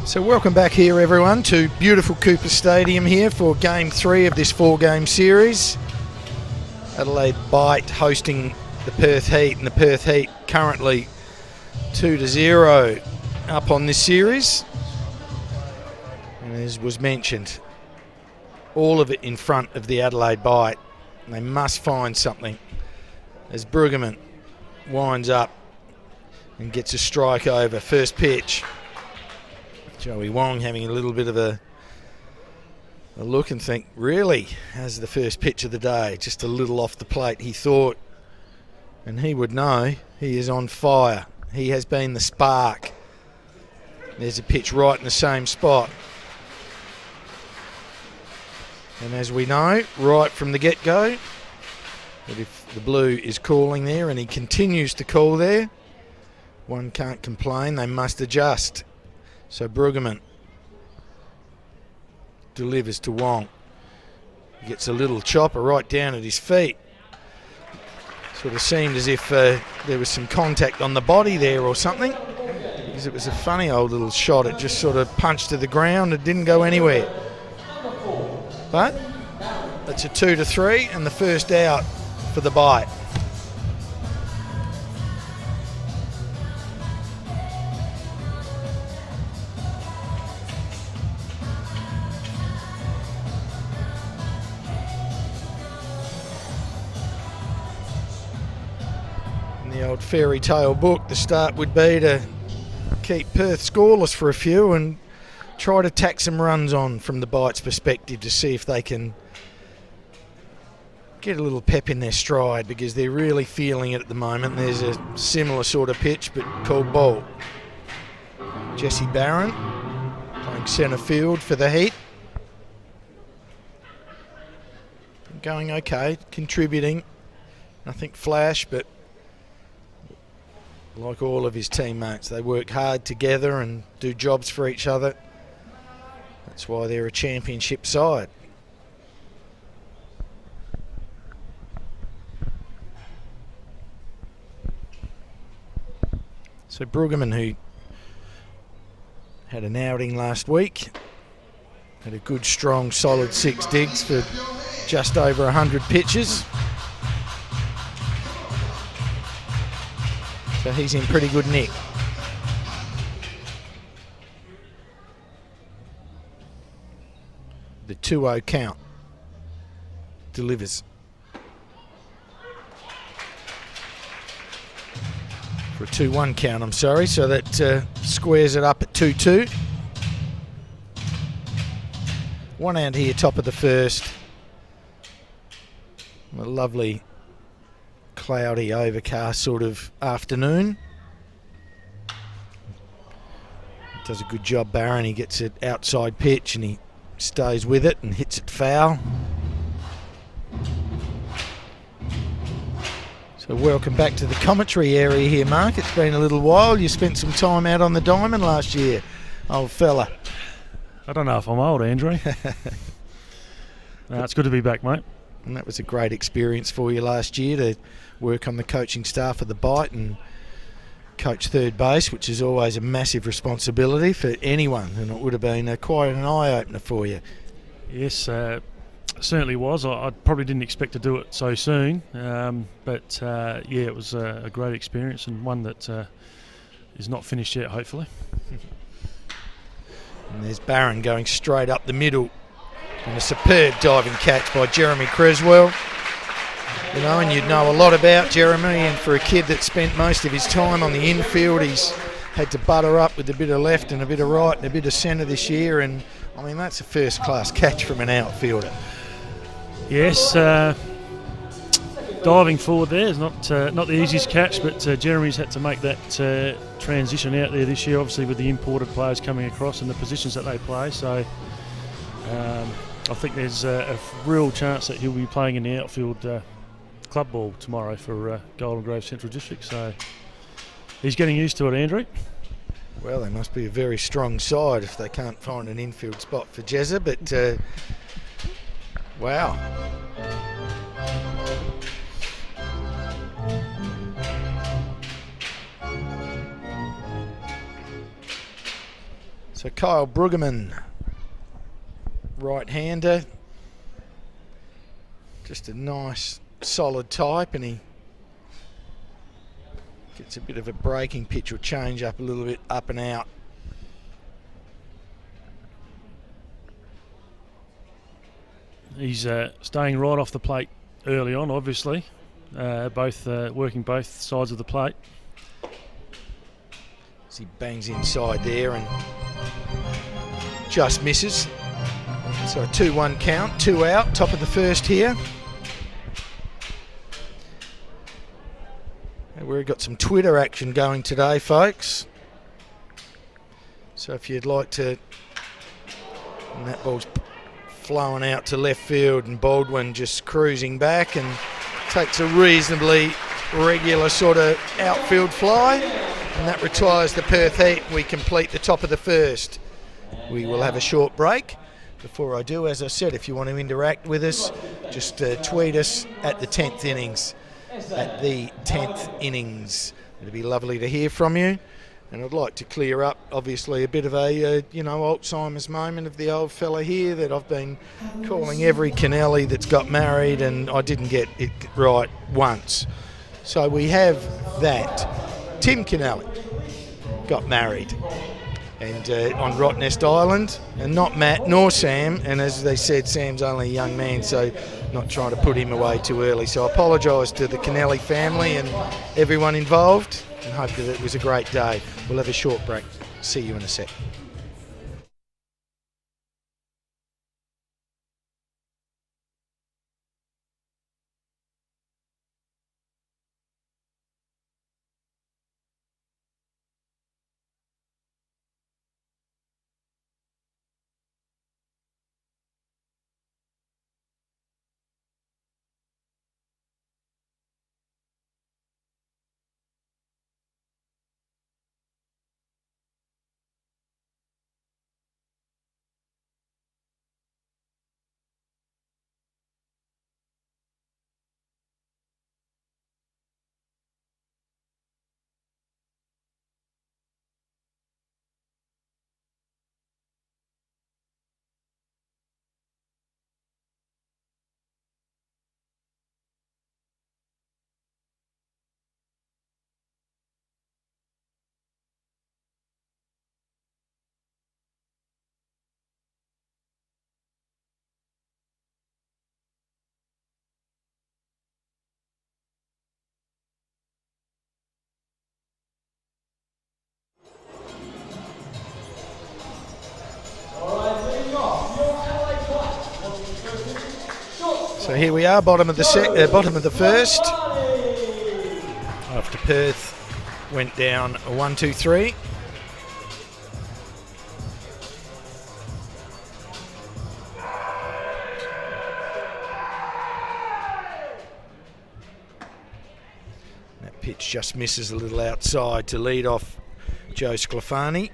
So welcome back here everyone to beautiful Cooper Stadium here for game 3 of this 4-game series. Adelaide Bite hosting the Perth Heat, and the Perth Heat currently 2-0 up on this series. And as was mentioned, all of it in front of the Adelaide Bite. And they must find something as Brueggemann winds up and gets a strike over. First pitch. Joey Wong having a little bit of a look and think, really, as the first pitch of the day, just a little off the plate, he thought. And he would know he is on fire. He has been the spark. There's a pitch right in the same spot. And as we know, right from the get-go, that if the blue is calling there and he continues to call there, one can't complain, they must adjust. So Brueggemann delivers to Wong. He gets a little chopper right down at his feet. Sort of seemed as if there was some contact on the body there or something, because it was a funny old little shot. It just sort of punched to the ground. It didn't go anywhere. But it's a 2-3 and the first out for the Bite. The old fairy tale book, the start would be to keep Perth scoreless for a few and try to tack some runs on from the Bite's perspective to see if they can get a little pep in their stride, because they're really feeling it at the moment. There's a similar sort of pitch but called ball. Jesse Barron playing centre field for the Heat. Going okay, contributing. Nothing flash, but like all of his teammates, they work hard together and do jobs for each other. That's why they're a championship side. So Brueggemann, who had an outing last week, had a good, strong, solid 6 digs for just over 100 pitches. So he's in pretty good nick. The 2-0 count. Delivers. For a 2-1 count, I'm sorry. So that squares it up at 2-2. One out here, top of the first. A lovely cloudy, overcast sort of afternoon. Does a good job, Barron. He gets it outside pitch and he stays with it and hits it foul. So welcome back to the commentary area here, Mark. It's been a little while. You spent some time out on the diamond last year, old fella. I don't know if I'm old, Andrew. It's good to be back, mate. And that was a great experience for you last year to work on the coaching staff of the Bite and coach third base, which is always a massive responsibility for anyone, and it would have been quite an eye-opener for you. Yes, certainly was. I probably didn't expect to do it so soon, but it was a great experience, and one that is not finished yet, hopefully. And there's Barron going straight up the middle, and a superb diving catch by Jeremy Creswell. You know, and you'd know a lot about Jeremy, and for a kid that spent most of his time on the infield, he's had to butter up with a bit of left and a bit of right and a bit of centre this year, and I mean, that's a first-class catch from an outfielder. Yes, diving forward there is not the easiest catch, but Jeremy's had to make that transition out there this year, obviously with the imported players coming across and the positions that they play, so I think there's a real chance that he'll be playing in the outfield club ball tomorrow for Golden Grove Central District, so he's getting used to it, Andrew. Well, they must be a very strong side if they can't find an infield spot for Jezza, but wow. So Kyle Brueggemann, right-hander. Just a nice, solid type, and he gets a bit of a breaking pitch or change up a little bit, up and out. He's staying right off the plate early on, obviously. Working both sides of the plate. As he bangs inside there and just misses. So a 2-1 count, 2 out, top of the first here. And we've got some Twitter action going today, folks. So if you'd like to, and that ball's flowing out to left field, and Baldwin just cruising back and takes a reasonably regular sort of outfield fly, and that retires the Perth Heat. We complete the top of the first. We will have a short break. Before I do, as I said, if you want to interact with us, just tweet us at the 10th innings. At the 10th innings. It'd be lovely to hear from you. And I'd like to clear up, obviously, a bit of a, Alzheimer's moment of the old fella here that I've been calling every Kennelly that's got married, and I didn't get it right once. So we have that. Tim Kennelly got married. And on Rottnest Island, and not Matt nor Sam, and as they said, Sam's only a young man, so not trying to put him away too early. So I apologise to the Kennelly family and everyone involved, and hope that it was a great day. We'll have a short break. See you in a sec. So here we are, bottom of the first. After Perth went down a 1-2-3. That pitch just misses a little outside to lead off Joe Sclafani.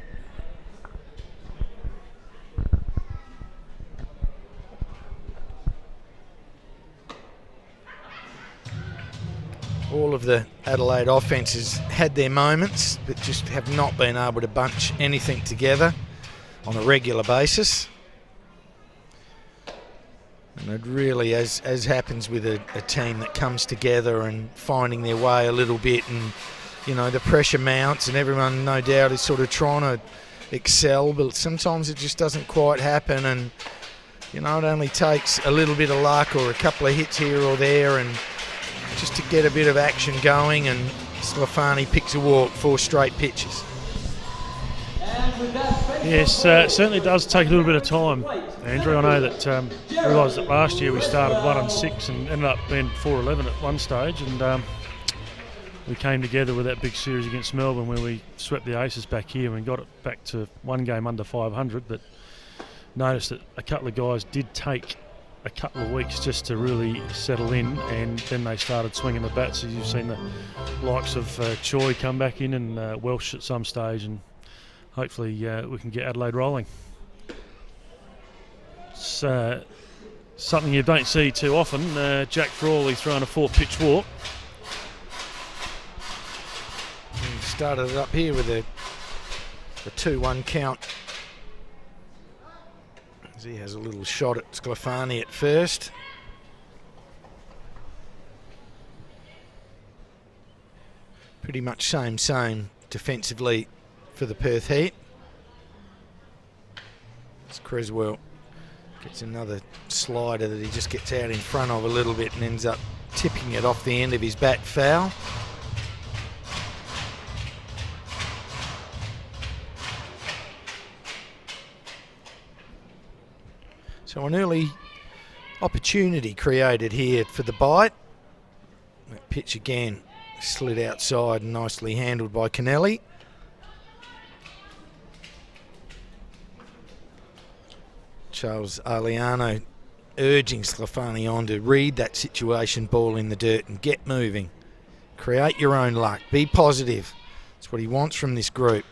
All of the Adelaide offences had their moments, but just have not been able to bunch anything together on a regular basis. And it really, as happens with a team that comes together and finding their way a little bit, and the pressure mounts, and everyone no doubt is sort of trying to excel, but sometimes it just doesn't quite happen. And it only takes a little bit of luck or a couple of hits here or there, and just to get a bit of action going, and Sclafani picks a walk, 4 straight pitches. Yes, certainly does take a little bit of time, Andrew. I know that I realised that last year we started 1-6 and ended up being 4-11 at one stage, and we came together with that big series against Melbourne where we swept the Aces back here and got it back to one game under 500, but noticed that a couple of guys did take a couple of weeks just to really settle in, and then they started swinging the bats. So you've seen the likes of Choi come back in, and Welsh at some stage, and hopefully we can get Adelaide rolling. It's something you don't see too often. Jack Frawley throwing a 4-pitch walk. He started it up here with a 2-1 count As he has a little shot at Sclafani at first. Pretty much same defensively for the Perth Heat. As Creswell gets another slider that he just gets out in front of a little bit and ends up tipping it off the end of his bat foul. So an early opportunity created here for the Bite. That pitch again slid outside and nicely handled by Kennelly. Charles Aliano urging Sclafani on to read that situation, ball in the dirt and get moving. Create your own luck. Be positive. That's what he wants from this group.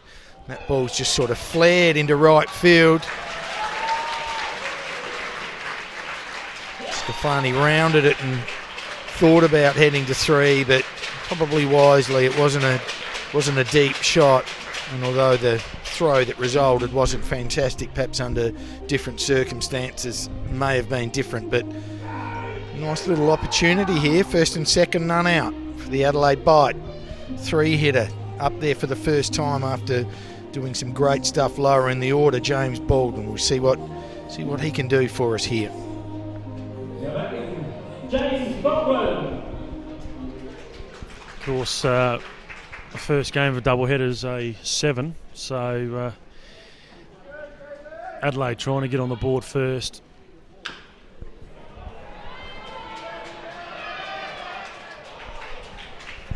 That ball's just sort of flared into right field. Sclafani rounded it and thought about heading to three, but probably wisely. It wasn't a deep shot, and although the throw that resulted wasn't fantastic, perhaps under different circumstances may have been different, but nice little opportunity here. First and second, none out for the Adelaide Bite. Three-hitter up there for the first time after doing some great stuff lower in the order. James Baldwin. We'll see what he can do for us here. James Baldwin. Of course, the first game of a doubleheader is a 7, so Adelaide trying to get on the board first.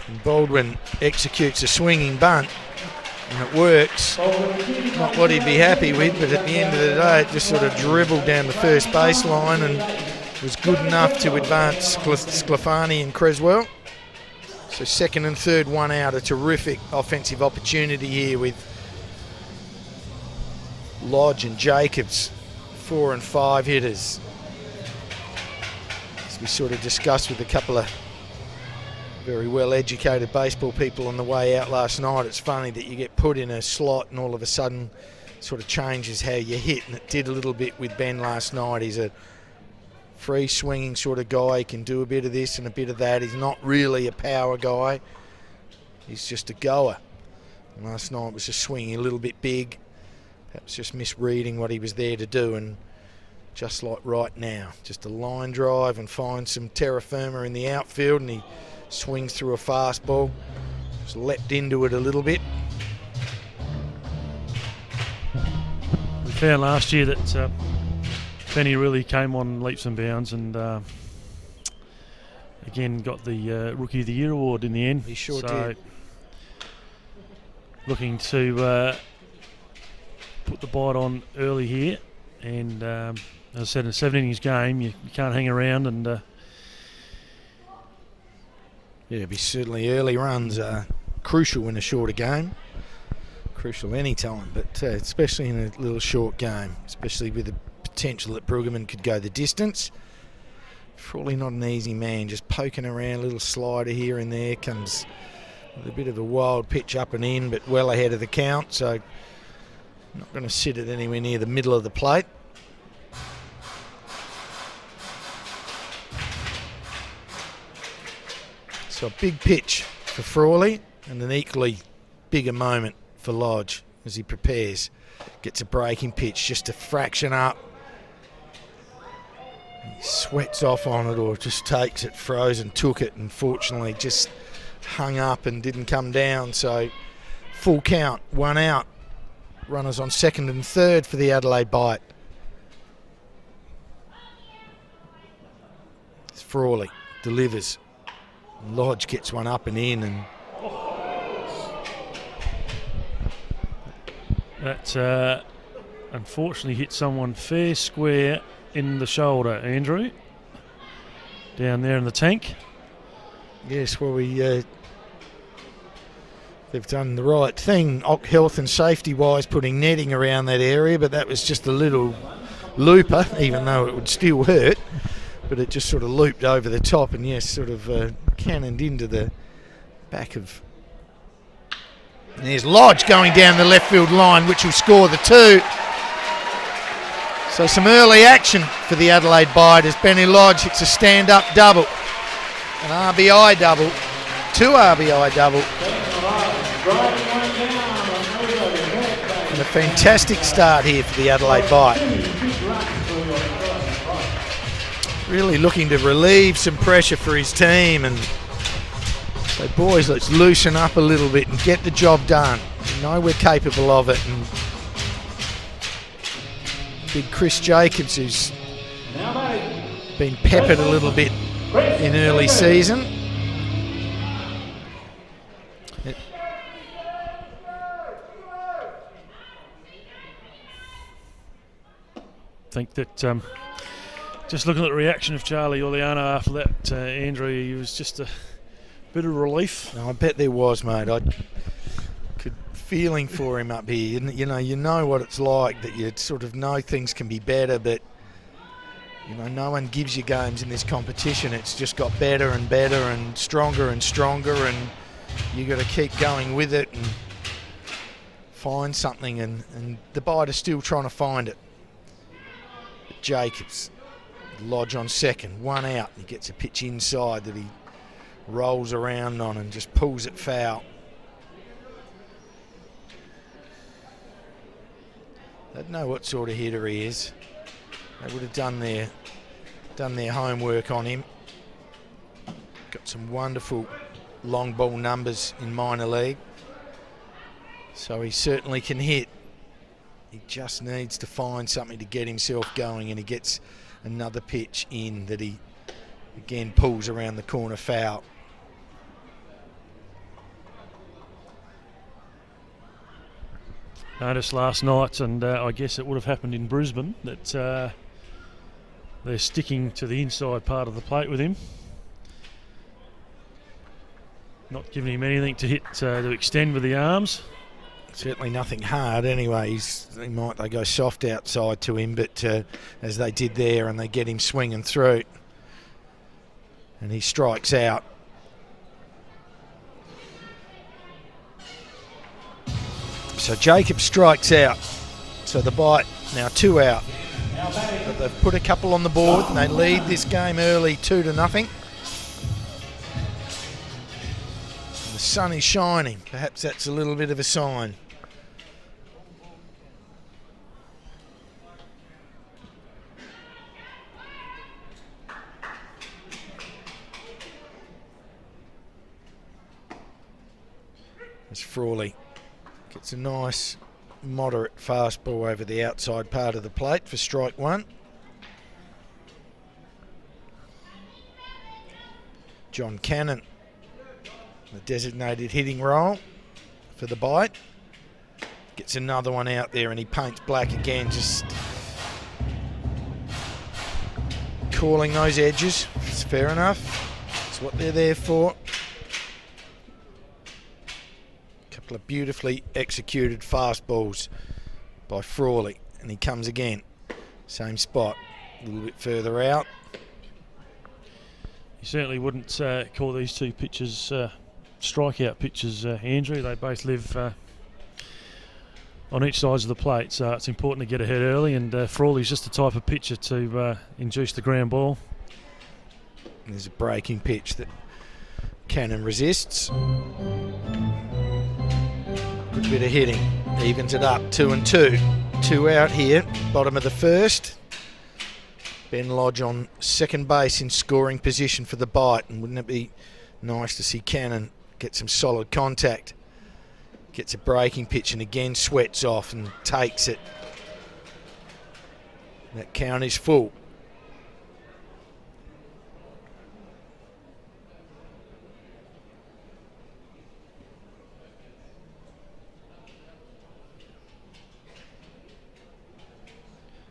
And Baldwin executes a swinging bunt, and it works. Not what he'd be happy with, but at the end of the day, it just sort of dribbled down the first baseline and was good enough to advance Sclafani and Creswell. So second and third, one out. A terrific offensive opportunity here with Lodge and Jacobs, 4 and 5 hitters. As we sort of discussed with a couple of very well-educated baseball people on the way out last night, it's funny that you get put in a slot and all of a sudden sort of changes how you hit, and it did a little bit with Ben last night. He's a free swinging sort of guy. He can do a bit of this and a bit of that. He's not really a power guy. He's just a goer. And last night was just swinging a little bit big, perhaps just misreading what he was there to do, and just like right now, just a line drive and finds some terra firma in the outfield, and he swings through a fastball. Just leapt into it a little bit. We found last year that Benny really came on leaps and bounds, and again got the Rookie of the Year award in the end. He sure did. Looking to put the bite on early here, and as I said, in a 7 innings game, you can't hang around, and yeah, be certainly early runs are crucial in a shorter game. Crucial any time, but especially in a little short game, especially with the potential that Brueggemann could go the distance. Probably not an easy man, just poking around, a little slider here and there, comes with a bit of a wild pitch up and in, but well ahead of the count, so not going to sit it anywhere near the middle of the plate. So a big pitch for Frawley and an equally bigger moment for Lodge as he prepares. Gets a breaking pitch just a fraction up. He sweats off on it or just takes it, frozen, took it, and fortunately just hung up and didn't come down. So full count, 1 out. Runners on second and third for the Adelaide Bite. It's Frawley, delivers. Lodge gets one up and in, and that unfortunately hit someone fair square in the shoulder, Andrew, down there in the tank. Yes, well, they've done the right thing, health and safety wise, putting netting around that area, but that was just a little looper, even though it would still hurt, but it just sort of looped over the top and yes, sort of cannoned into the back of. And there's Lodge going down the left field line, which will score the 2. So some early action for the Adelaide Bite as Benny Lodge hits a stand-up double, an RBI double, 2 RBI double, and a fantastic start here for the Adelaide Bite. Really looking to relieve some pressure for his team, and so boys, let's loosen up a little bit and get the job done. We know we're capable of it, and big Chris Jacobs, who's been peppered a little bit in early season. I think that just looking at the reaction of Charlie Orleano after that, Andrew, he was just a bit of relief. No, I bet there was, mate. I could feeling for him up here. You know what it's like, that you sort of know things can be better, but no one gives you games in this competition. It's just got better and better and stronger, and you got to keep going with it and find something. And the Bite is still trying to find it. But Jacobs, Lodge on second, 1 out. He gets a pitch inside that he rolls around on and just pulls it foul. They know what sort of hitter he is. They would have done their homework on him. Got some wonderful long ball numbers in minor league, so he certainly can hit. He just needs to find something to get himself going, and he gets another pitch in that he again pulls around the corner foul. Noticed last night, and I guess it would have happened in Brisbane, that they're sticking to the inside part of the plate with him, not giving him anything to hit to extend with the arms. Certainly nothing hard anyway. They go soft outside to him, but as they did there, and they get him swinging through, and he strikes out. So Jacob strikes out. So the Bite now 2 out. But they've put a couple on the board, and they lead this game early 2-0. The sun is shining. Perhaps that's a little bit of a sign. As Frawley gets a nice moderate fastball over the outside part of the plate for strike 1. John Cannon, the designated hitting role for the Bite, gets another one out there, and he paints black again, just calling those edges. It's fair enough. It's what they're there for. Couple of beautifully executed fastballs by Frawley, and he comes again. Same spot, a little bit further out. You certainly wouldn't call these two pitches strikeout pitches, Andrew. They both live on each side of the plate, so it's important to get ahead early, and Frawley's just the type of pitcher to induce the ground ball. There's a breaking pitch that Cannon resists. Good bit of hitting, evens it up, 2-2. 2 out here, bottom of the first. Ben Lodge on second base in scoring position for the Bite, and wouldn't it be nice to see Cannon get some solid contact? Gets a breaking pitch and again sweats off and takes it. That count is full.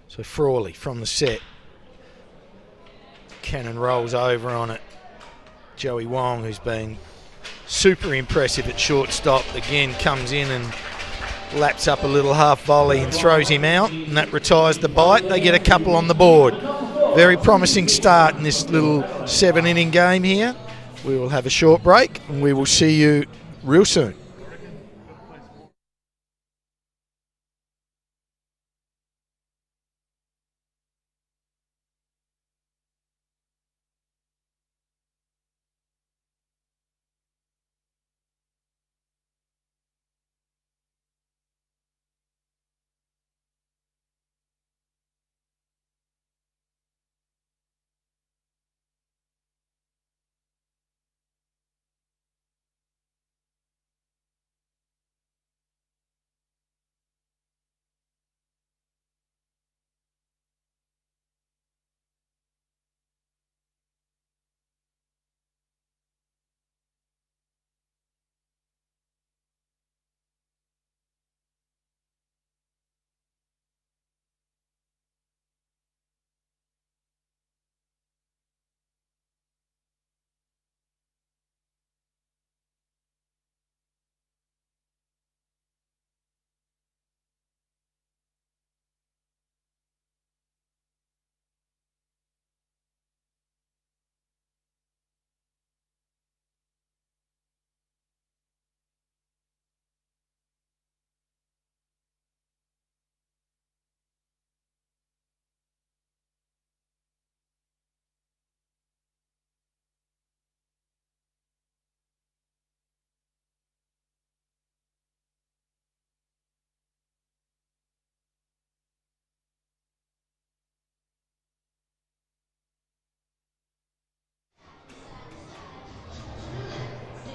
So Frawley from the set. Cannon rolls over on it. Joey Wong, who's been super impressive at shortstop, again comes in and laps up a little half volley and throws him out, and that retires the Bite. They get a couple on the board. Very promising start in this little 7-inning game here. We will have a short break, and we will see you real soon.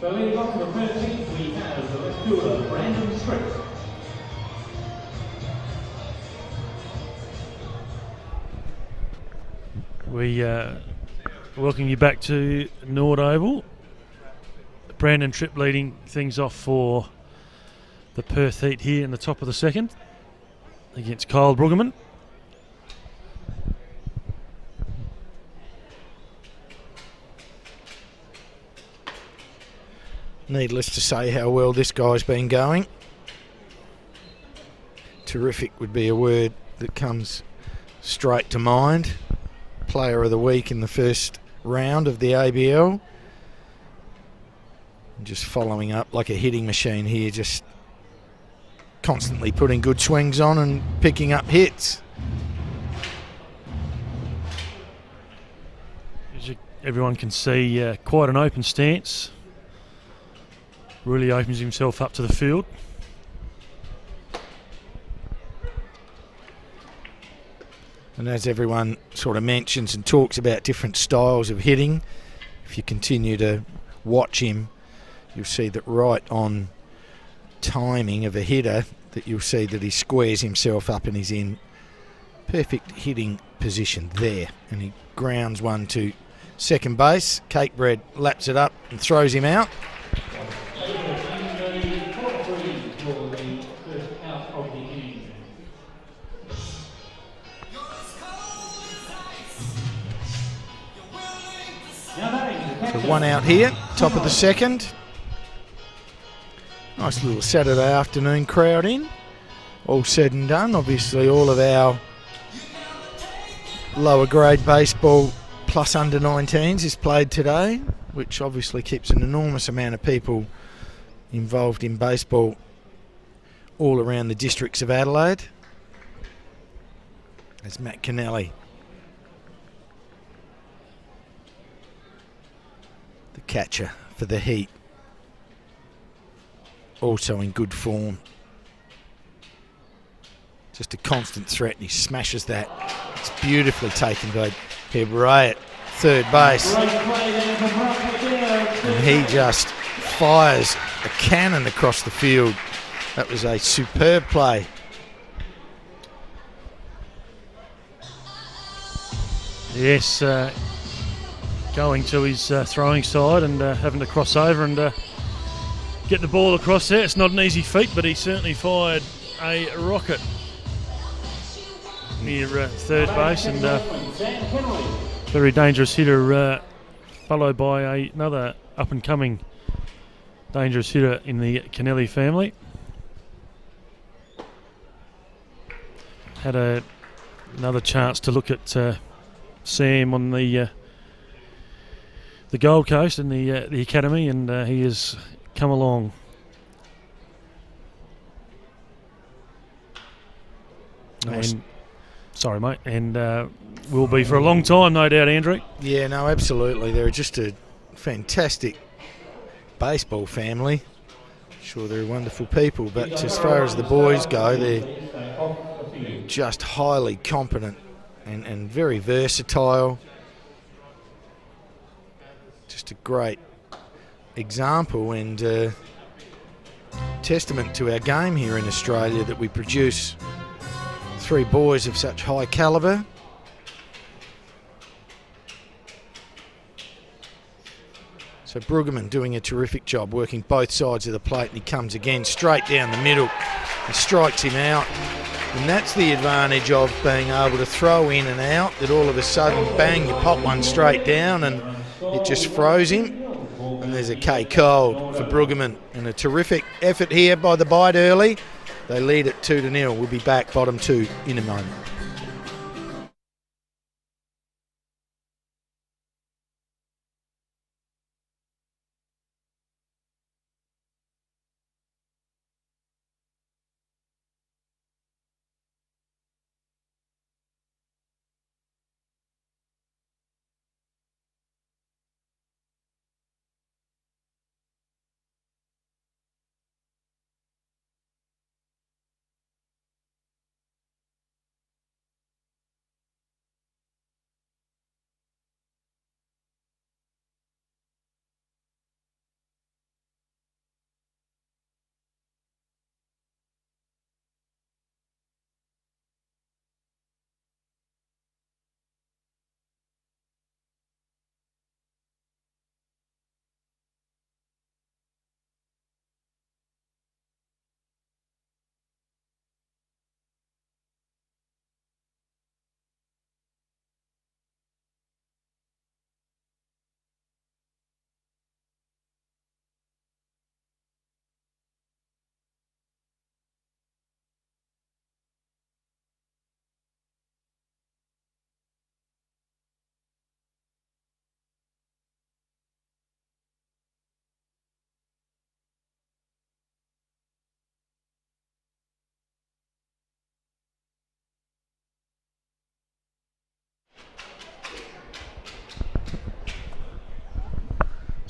So leading on to the first heat, we have the left fielder, Brandon Tripp. We welcome you back to Nord Oval. Brandon Tripp leading things off for the Perth Heat here in the top of the second against Kyle Brueggemann. Needless to say how well this guy's been going. Terrific would be a word that comes straight to mind. Player of the week in the first round of the ABL. Just following up like a hitting machine here, just constantly putting good swings on and picking up hits. As everyone can see, quite an open stance. Really opens himself up to the field. And as everyone sort of mentions and talks about different styles of hitting, if you continue to watch him, you'll see that right on timing of a hitter, that you'll see that he squares himself up and he's in perfect hitting position there. And he grounds one to second base. Cakebread laps it up and throws him out. So one out here, top of the second. Nice little Saturday afternoon crowd in. All said and done, obviously all of our lower grade baseball plus under 19s is played today, which obviously keeps an enormous amount of people involved in baseball all around the districts of Adelaide. There's Matt Kennelly, the catcher for the Heat, also in good form. Just a constant threat, and he smashes that. It's beautifully taken by Hebre at third base. And he just fires a cannon across the field. That was a superb play. Yes, going to his throwing side and having to cross over and get the ball across there. It's not an easy feat, but he certainly fired a rocket near third base, and very dangerous hitter, followed by another up-and-coming dangerous hitter in the Kennelly family. Had another chance to look at Sam on the Gold Coast and the academy, and he has come along. Nice. And sorry, mate, and will be for a long time, no doubt, Andrew. Yeah, no, absolutely. They're just a fantastic baseball family. Sure, they're wonderful people, but as far as the boys go, they're just highly competent and very versatile. Just a great example and testament to our game here in Australia that we produce three boys of such high calibre. So Brueggemann doing a terrific job working both sides of the plate, and he comes again straight down the middle and strikes him out. And that's the advantage of being able to throw in and out, that all of a sudden, bang, you pop one straight down and it just froze him. And there's a K cold for Brueggemann, and a terrific effort here by the Bite early. They lead it 2-0. We'll be back bottom two in a moment.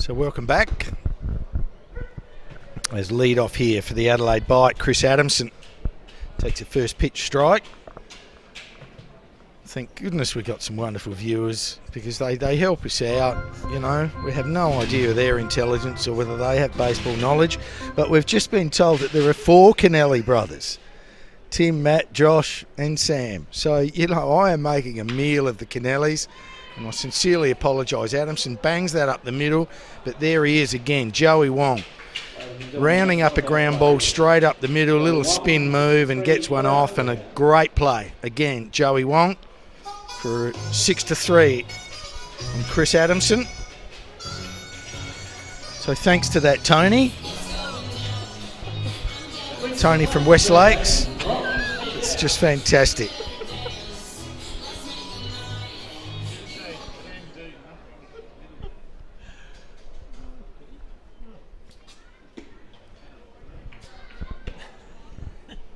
So welcome back. As lead off here for the Adelaide Bite, Chris Adamson takes a first pitch strike. Thank goodness we got some wonderful viewers, because they help us out. You know, we have no idea of their intelligence or whether they have baseball knowledge, but we've just been told that there are 4 Kennelly brothers: Tim, Matt, Josh and Sam. So, you know, I am making a meal of the Kennellys, and I sincerely apologise. Adamson bangs that up the middle, but there he is again, Joey Wong, rounding up a ground ball straight up the middle, little spin move and gets one off, and a great play. Again, Joey Wong for 6-3 on Chris Adamson. So thanks to that, Tony from West Lakes. It's just fantastic.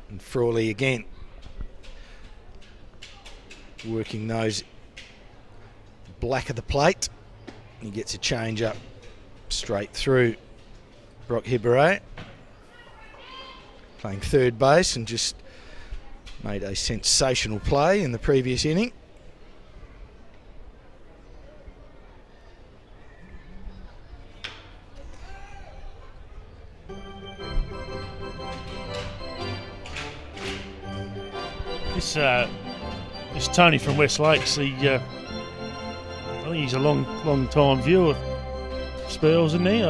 And Frawley again, working those black of the plate. He gets a change up straight through Brock Hibberet, playing third base, and just made a sensational play in the previous inning. This Tony from West Lakes, I think he's a long time viewer. Spells, isn't he?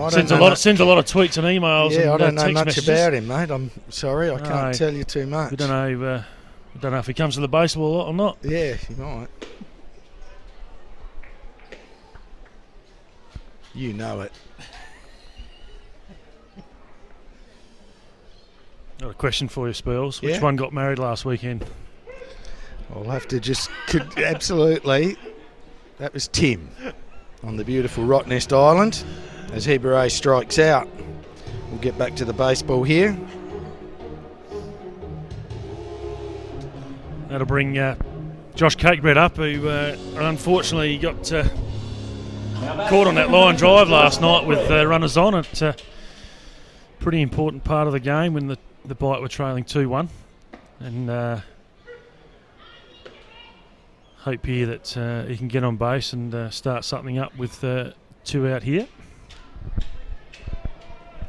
Sends a lot of tweets and emails. Yeah, and, I don't know text much messages. about him, mate. I'm sorry, I can't tell you too much. We don't know if he comes to the baseball a lot or not. Yeah, he might. You know it. Got a question for you, Spells. Which Yeah? one got married last weekend? I'll have to just absolutely. That was Tim on the beautiful Rottnest Island as Hibberet strikes out. We'll get back to the baseball here. That'll bring Josh Cakebread up, who unfortunately got caught on that line drive last night with runners on. It's a pretty important part of the game when the Bite were trailing 2-1. And hope here that he can get on base and start something up with 2 out here.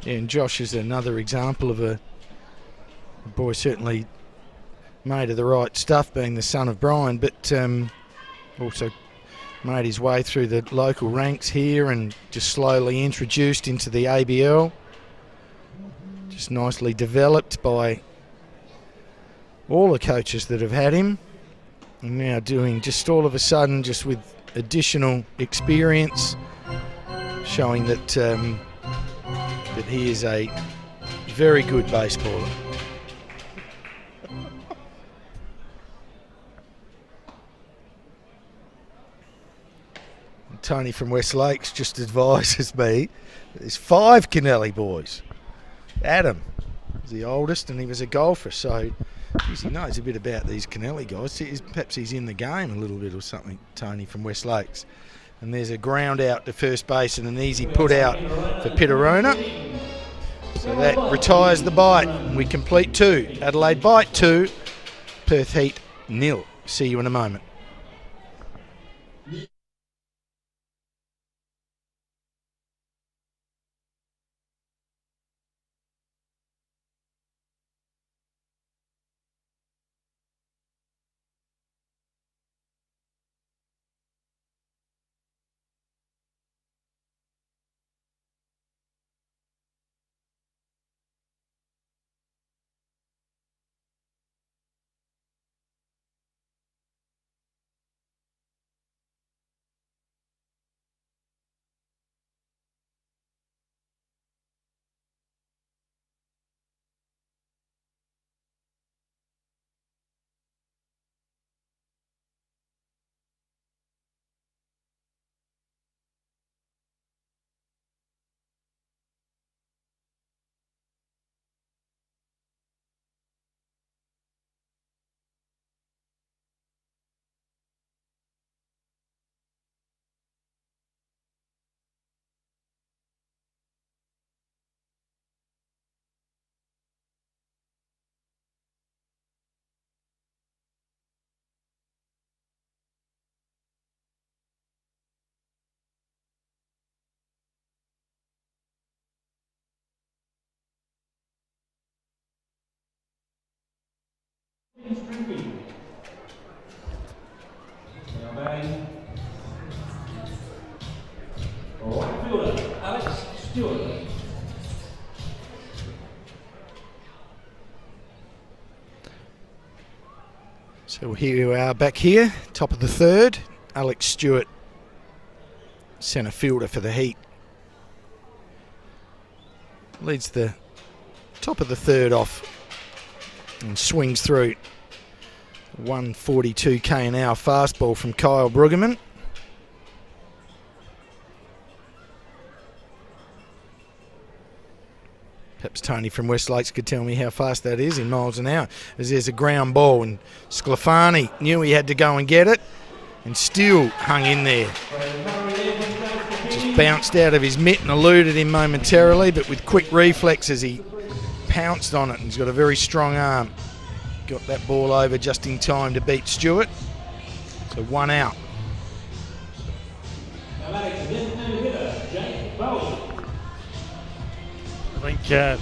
Yeah, and Josh is another example of a boy certainly made of the right stuff, being the son of Brian, but also made his way through the local ranks here and just slowly introduced into the ABL. Just nicely developed by all the coaches that have had him, and now doing just all of a sudden, just with additional experience, showing that that he is a very good baseballer. And Tony from West Lakes just advises me there's 5 Kennelly boys. Adam is the oldest, and he was a golfer, so he knows a bit about these Kennelly guys. Perhaps he's in the game a little bit or something, Tony from West Lakes. And there's a ground out to first base and an easy put out for Pittarona. So that retires the Bite. And we complete 2. Adelaide Bite 2, Perth Heat 0. See you in a moment. Stringfield. Now batting. Right fielder, Alex Stewart. So here we are back here, top of the third. Alex Stewart, centre fielder for the Heat. Leads the top of the third off and swings through. 142 k an hour fastball from Kyle Brueggemann. Perhaps Tony from West Lakes could tell me how fast that is in miles an hour, as there's a ground ball, and Sclafani knew he had to go and get it and still hung in there. Just bounced out of his mitt and eluded him momentarily, but with quick reflexes he pounced on it, and he's got a very strong arm. Got that ball over just in time to beat Stewart. So 1 out. I think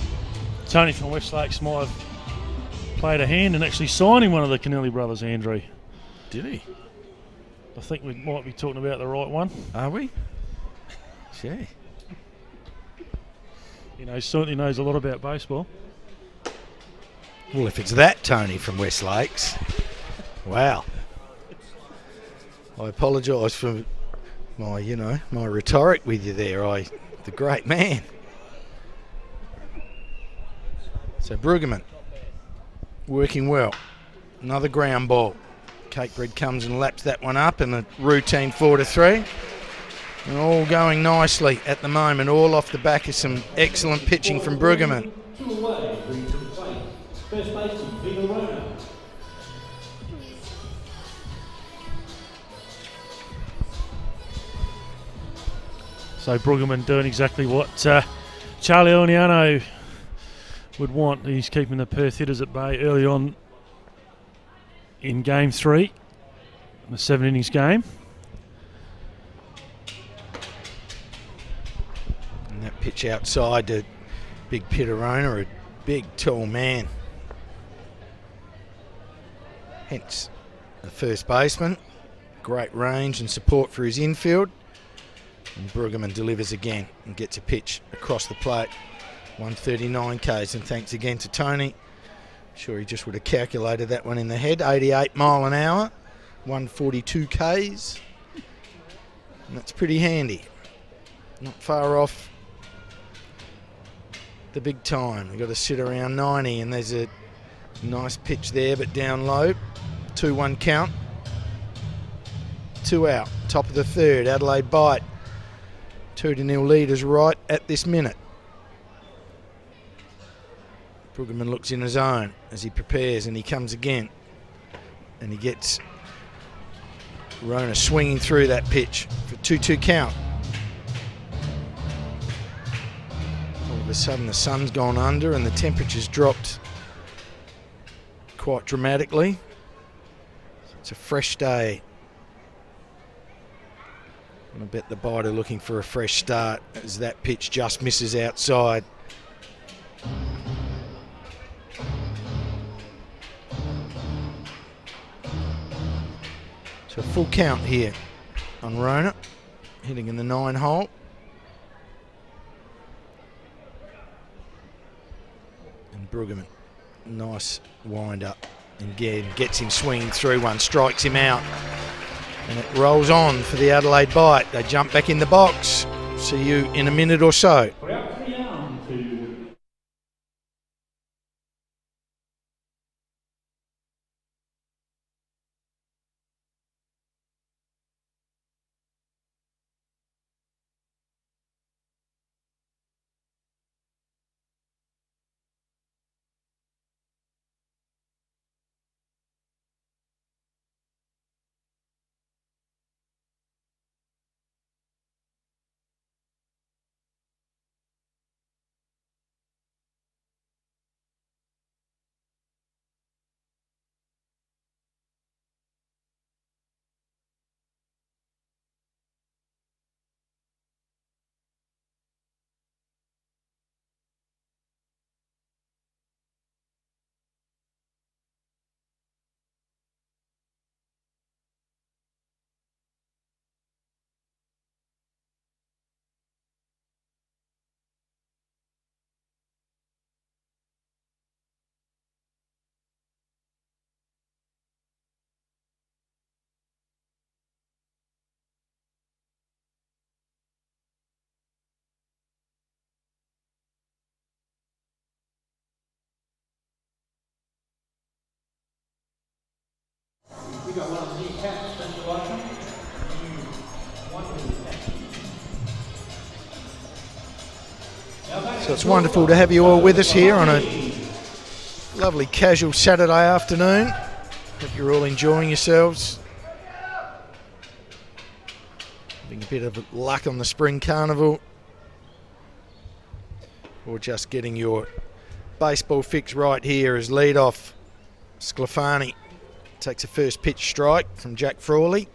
Tony from West Lakes might have played a hand in actually signing one of the Kennelly brothers, Andrew. Did he? I think we might be talking about the right one. Are we? Gee. Certainly knows a lot about baseball. Well, if it's that Tony from West Lakes, wow. I apologise for my, my rhetoric with you there. The great man. So Brueggemann working well. Another ground ball. Cakebread comes and laps that one up in a routine 4-3. And all going nicely at the moment, all off the back of some excellent pitching from Brueggemann. 2 away, brings him plate. First baseman, Peter Rona. So Brueggemann doing exactly what Charlie Orniano would want. He's keeping the Perth hitters at bay early on in game 3, the 7 innings game. And that pitch outside to big Pitterona, a big tall man. Hence the first baseman. Great range and support for his infield. And Brueggemann delivers again and gets a pitch across the plate. 139 Ks, and thanks again to Tony. I'm sure he just would have calculated that one in the head. 88 mile an hour, 142 Ks. And that's pretty handy. Not far off the big time. You've got to sit around 90, and there's a nice pitch there, but down low. 2-1 count. 2 out. Top of the third. Adelaide bite. 2-0 leaders right at this minute. Brueggemann looks in his zone as he prepares, and he comes again. And he gets Rona swinging through that pitch for 2-2 count. All of a sudden the sun's gone under and the temperature's dropped quite dramatically. It's a fresh day. And I bet the biter looking for a fresh start as that pitch just misses outside. So full count here on Rona, hitting in the 9 hole. And Brueggemann, nice wind up, and again gets him swinging through one, strikes him out. And it rolls on for the Adelaide bite. They jump back in the box. See you in a minute or so. So it's wonderful to have you all with us here on a lovely casual Saturday afternoon. Hope you're all enjoying yourselves. Having a bit of luck on the spring carnival. Or just getting your baseball fix right here as lead off. Sclafani takes a first pitch strike from Jack Frawley.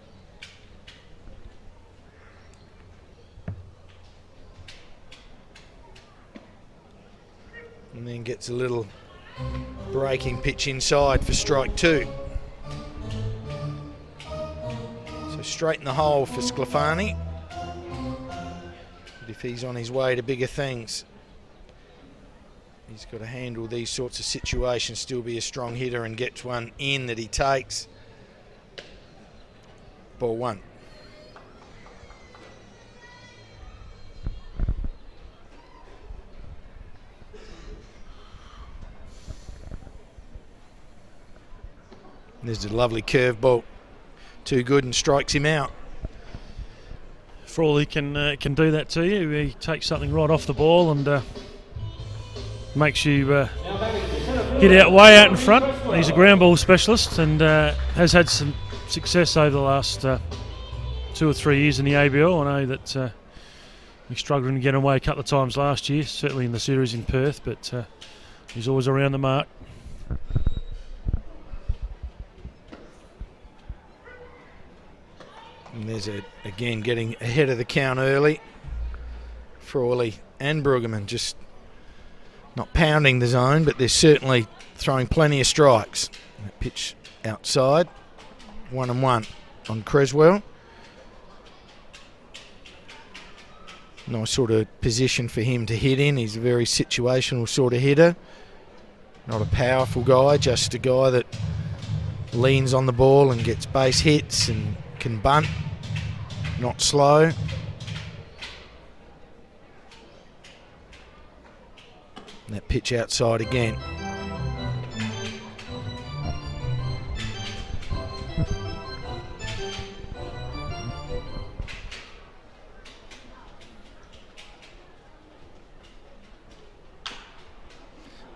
And then gets a little breaking pitch inside for strike two. So straight in the hole for Sclafani. But if he's on his way to bigger things, he's got to handle these sorts of situations, still be a strong hitter and gets one in that he takes. Ball one. There's a lovely curveball. Too good and strikes him out. Frawley can do that to you. He takes something right off the ball and makes you get out way out in front. He's a ground ball specialist and has had some success over the last 2 or 3 years in the ABL. I know that he's struggling to get away a couple of times last year, certainly in the series in Perth, but he's always around the mark. And there's again getting ahead of the count early. Frawley and Brueggemann just not pounding the zone, but they're certainly throwing plenty of strikes. That pitch outside, 1-1 on Creswell. Nice sort of position for him to hit in. He's a very situational sort of hitter. Not a powerful guy, just a guy that leans on the ball and gets base hits and can bunt. Not slow. That pitch outside again.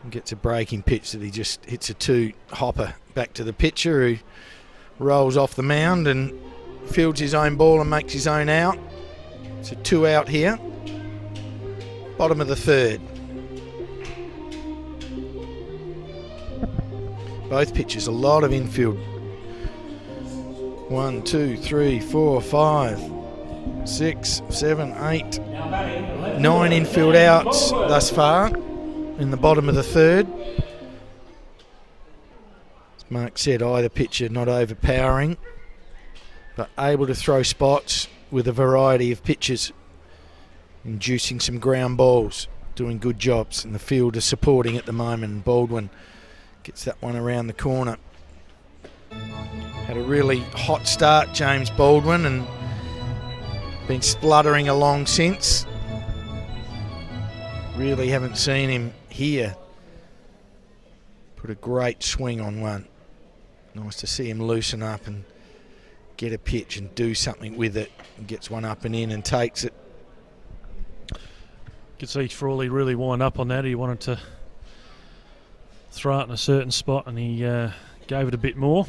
And gets a breaking pitch that he just hits a two-hopper back to the pitcher, who rolls off the mound and fields his own ball and makes his own out. It's a 2 out here. Bottom of the third. Both pitches, a lot of infield. 1, 2, 3, 4, 5, 6, 7, 8, 9 infield outs thus far in the bottom of the third. As Mark said, either pitcher not overpowering, but able to throw spots with a variety of pitches, inducing some ground balls, doing good jobs, and the field is supporting at the moment. Baldwin gets that one around the corner. Had a really hot start, James Baldwin, and been spluttering along since. Really haven't seen him here. Put a great swing on one. Nice to see him loosen up and get a pitch and do something with it. And gets one up and in and takes it. Could see Frawley really wind up on that. He wanted to throw it in a certain spot and he gave it a bit more.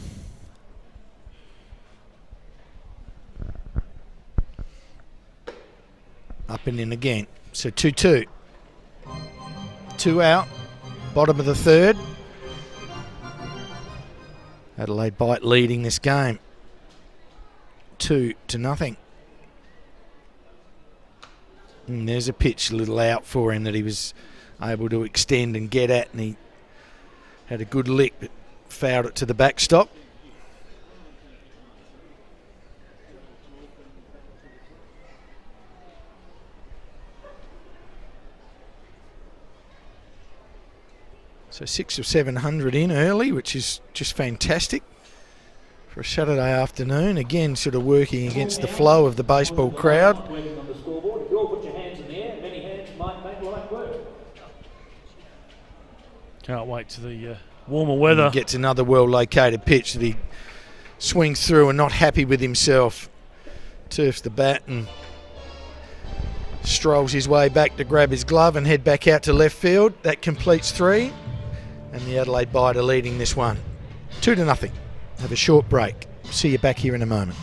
Up and in again. So 2-2. 2 out. Bottom of the third. Adelaide Bite leading this game 2-0. And there's a pitch a little out for him that he was able to extend and get at, and he had a good lick but fouled it to the backstop. So 600 or 700 in early, which is just fantastic for a Saturday afternoon. Again, sort of working against the flow of the baseball crowd. Can't wait to the warmer weather. He gets another well-located pitch that he swings through and not happy with himself. Turfs the bat and strolls his way back to grab his glove and head back out to left field. That completes 3. And the Adelaide Bite are leading this one 2-0. Have a short break. See you back here in a moment.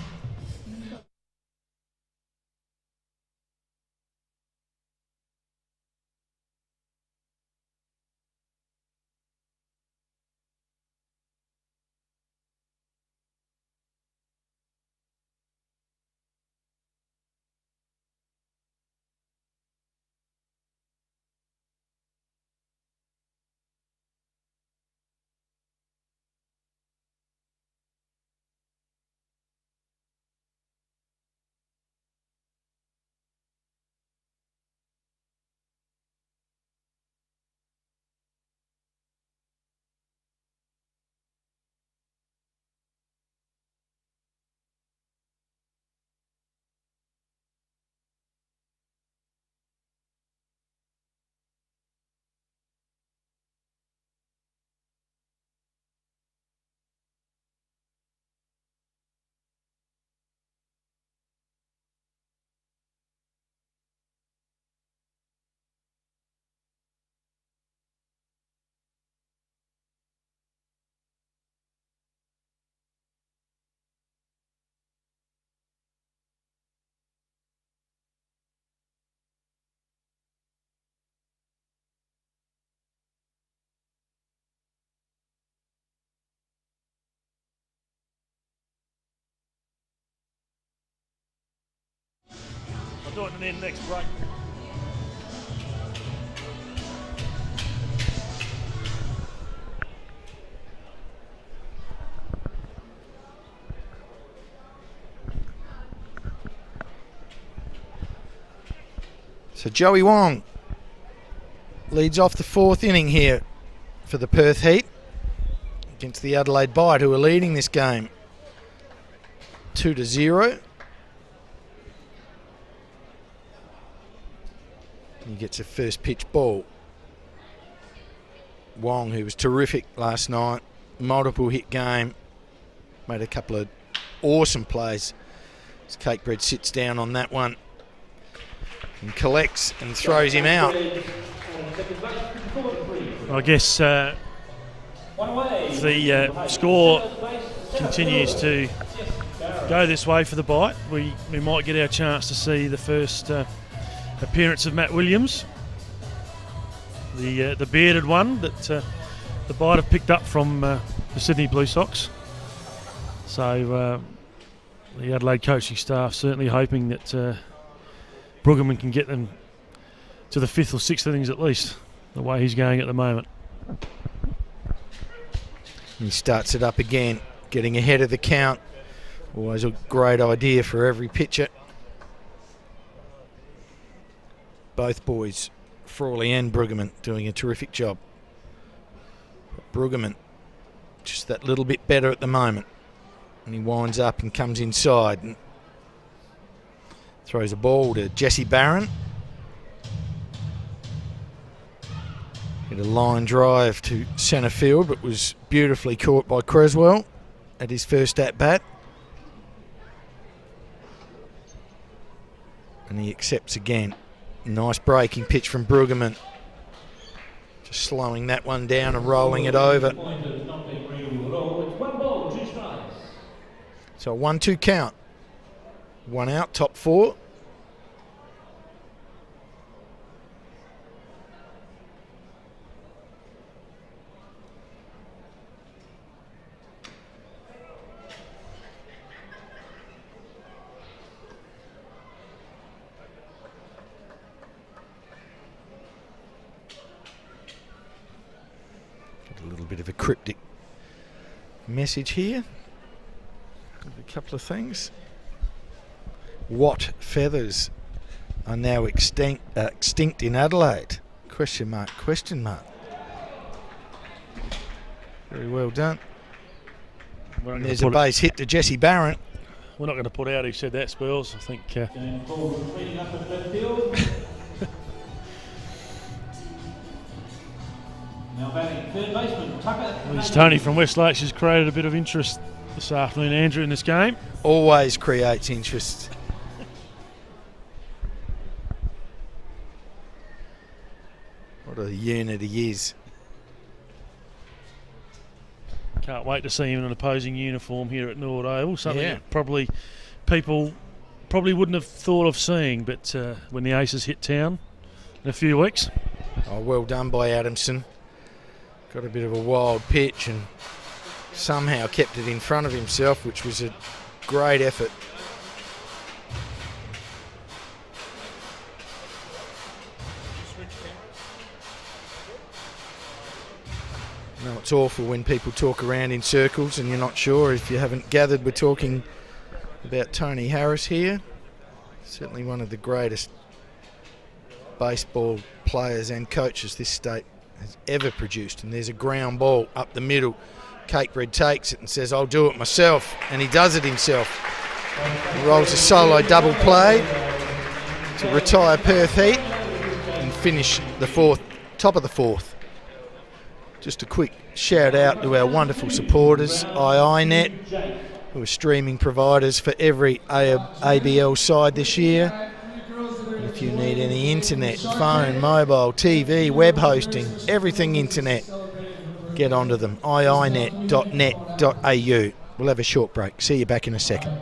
I'll do it in the next break. So Joey Wong leads off the 4th inning here for the Perth Heat against the Adelaide Bite, who are leading this game 2-0. He gets a first pitch ball. Wong, who was terrific last night, multiple hit game, made a couple of awesome plays. As Cakebread sits down on that one and collects and throws him out. I guess the score continues to go this way for the Bite. We might get our chance to see the first appearance of Matt Williams, the bearded one that the Bite have picked up from the Sydney Blue Sox. So the Adelaide coaching staff certainly hoping that Brueggemann can get them to the 5th or 6th innings at least, the way he's going at the moment. He starts it up again, getting ahead of the count. Always a great idea for every pitcher. Both boys, Frawley and Brueggemann, doing a terrific job. Brueggemann just that little bit better at the moment. And he winds up and comes inside and throws a ball to Jesse Barron. Hit a line drive to centre field, but was beautifully caught by Creswell at his first at-bat. And he accepts again. Nice breaking pitch from Brueggemann. Just slowing that one down and rolling it over. So a 1-2 count. 1 out, top 4. Got a little bit of a cryptic message here. A couple of things. What feathers are now extinct in Adelaide? Question mark, question mark. Very well done. And there's a base hit to Jesse Barron. We're not going to put out who said that, Spurs. I think Now batting third baseman Tucker. Tony from West Lakes has created a bit of interest this afternoon, Andrew, in this game. Always creates interest. What a unit he is. Can't wait to see him in an opposing uniform here at Nord Oval. Something Yeah. that people wouldn't have thought of seeing, but when the Aces hit town in a few weeks. Oh, well done by Adamson. Got a bit of a wild pitch and somehow kept it in front of himself, which was a great effort. No, it's awful when people talk around in circles and you're not sure. If you haven't gathered, we're talking about Tony Harris here. Certainly one of the greatest baseball players and coaches this state has ever produced. And there's a ground ball up the middle. Cakebread takes it and says, I'll do it myself. And he does it himself. He rolls a solo double play to retire Perth Heat and finish the fourth, top of the fourth. Just a quick shout out to our wonderful supporters, iiNet, who are streaming providers for every ABL side this year. And if you need any internet, phone, mobile, TV, web hosting, everything internet, get onto them, iinet.net.au. We'll have a short break. See you back in a second.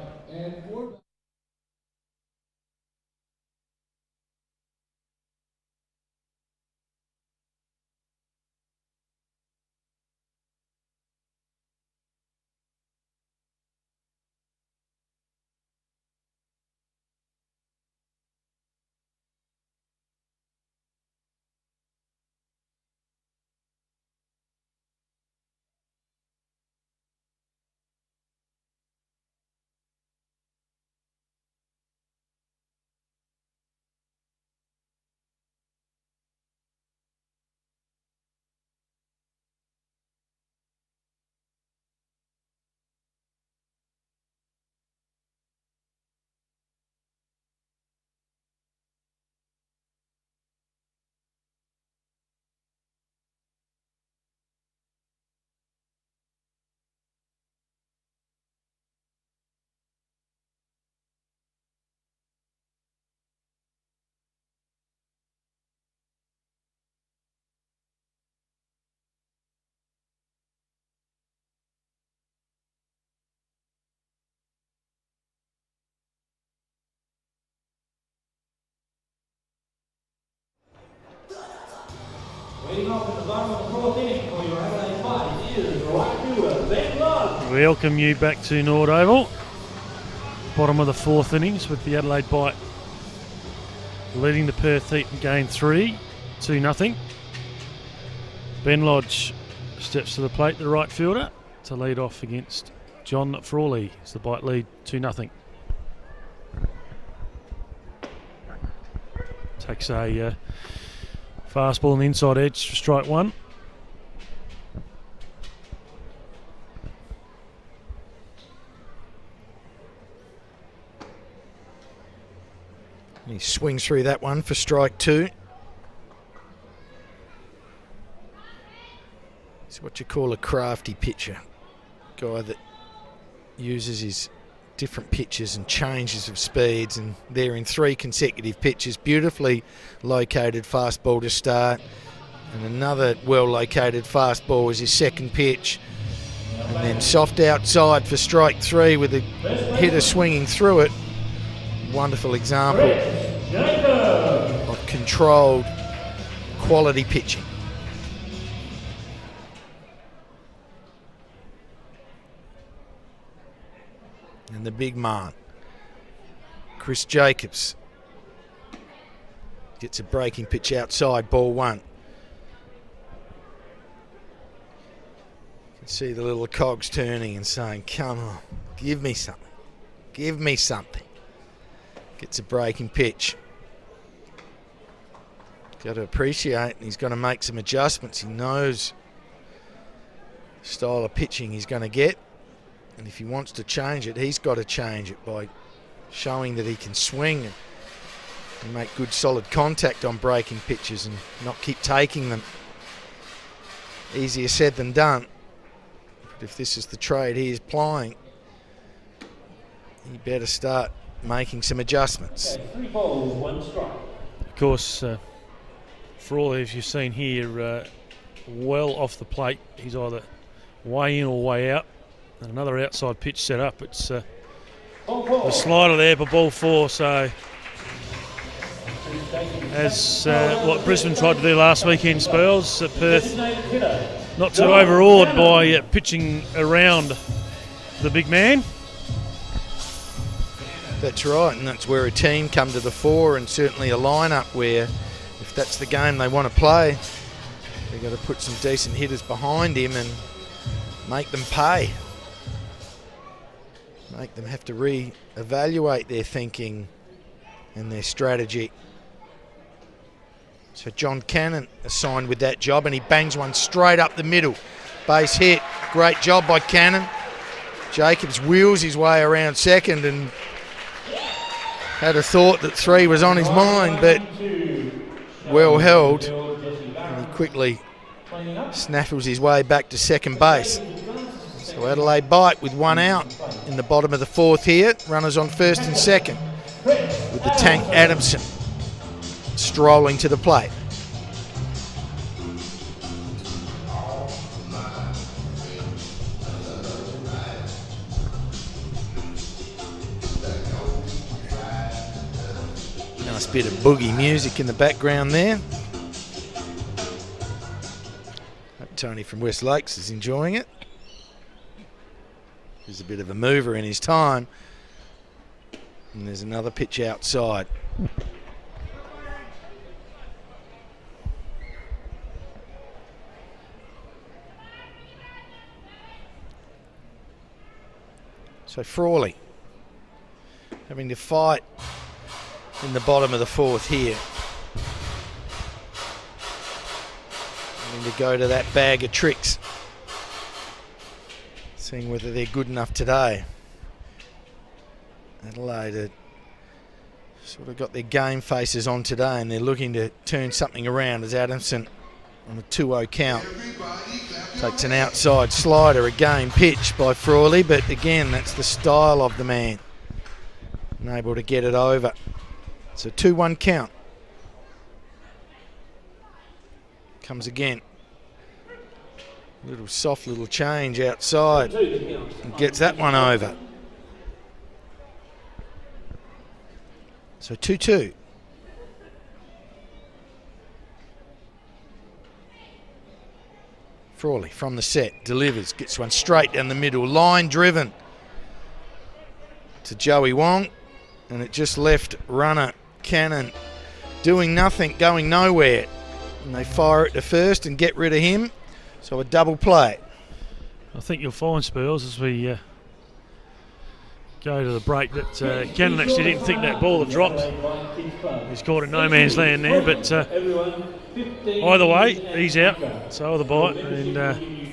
Waiting off at the bottom of the fourth inning for your Adelaide Fight is right fielder Ben Lodge. Welcome you back to Nord Oval. Bottom of the fourth innings with the Adelaide Bite leading the Perth Heat in game 3, 2-0. Ben Lodge steps to the plate, the right fielder, to lead off against John Frawley as the Bite lead 2-0. Takes a fastball on the inside edge for strike one. He swings through that one for strike 2. He's what you call a crafty pitcher. Guy that uses his different pitches and changes of speeds, and they're in 3 consecutive pitches. Beautifully located fastball to start, and another well located fastball is his second pitch, and then soft outside for strike 3 with the hitter swinging through it. Wonderful example of controlled quality pitching. And the big man, Chris Jacobs, gets a breaking pitch outside, ball 1. You can see the little cogs turning and saying, come on, give me something, give me something. Gets a breaking pitch. Got to appreciate, he's got to make some adjustments. He knows the style of pitching he's going to get. And if he wants to change it, he's got to change it by showing that he can swing and make good solid contact on breaking pitches and not keep taking them. Easier said than done. But if this is the trade he is plying, he better start making some adjustments. Okay, 3 balls, 1 strike. Of course, for all as you've seen here, well off the plate. He's either way in or way out. And another outside pitch set up. It's the slider there for ball 4. So as what Brisbane tried to do last weekend, Spurs at Perth, not too overawed by pitching around the big man. That's right, and that's where a team come to the fore, and certainly a lineup where, if that's the game they want to play, they've got to put some decent hitters behind him and make them pay. Make them have to re-evaluate their thinking and their strategy. So John Cannon assigned with that job, and he bangs one straight up the middle. Base hit. Great job by Cannon. Jacobs wheels his way around second and had a thought that 3 was on his mind, but well held. And he quickly snaffles his way back to second base. So Adelaide bite with 1 out in the bottom of the 4th here. Runners on first and second with the tank Adamson strolling to the plate. Nice bit of boogie music in the background there. Hope Tony from West Lakes is enjoying it. He's a bit of a mover in his time. And there's another pitch outside. So Frawley having to fight in the bottom of the 4th here. Having to go to that bag of tricks. Seeing whether they're good enough today. Adelaide had sort of got their game faces on today, and they're looking to turn something around as Adamson on a 2-0 count takes an outside slider, again pitched by Frawley, but again that's the style of the man, unable to get it over. It's a 2-1 count. Comes again. Little soft little change outside and gets that one over. So 2-2. Frawley from the set, delivers, gets one straight down the middle, line driven to Joey Wong, and it just left runner Cannon doing nothing, going nowhere. And they fire it to first and get rid of him. So a double play. I think you'll find, Spurs, as we go to the break, that Cannon actually didn't think that ball had dropped. He's caught in no man's land there, but either way, he's out. So are the bite, and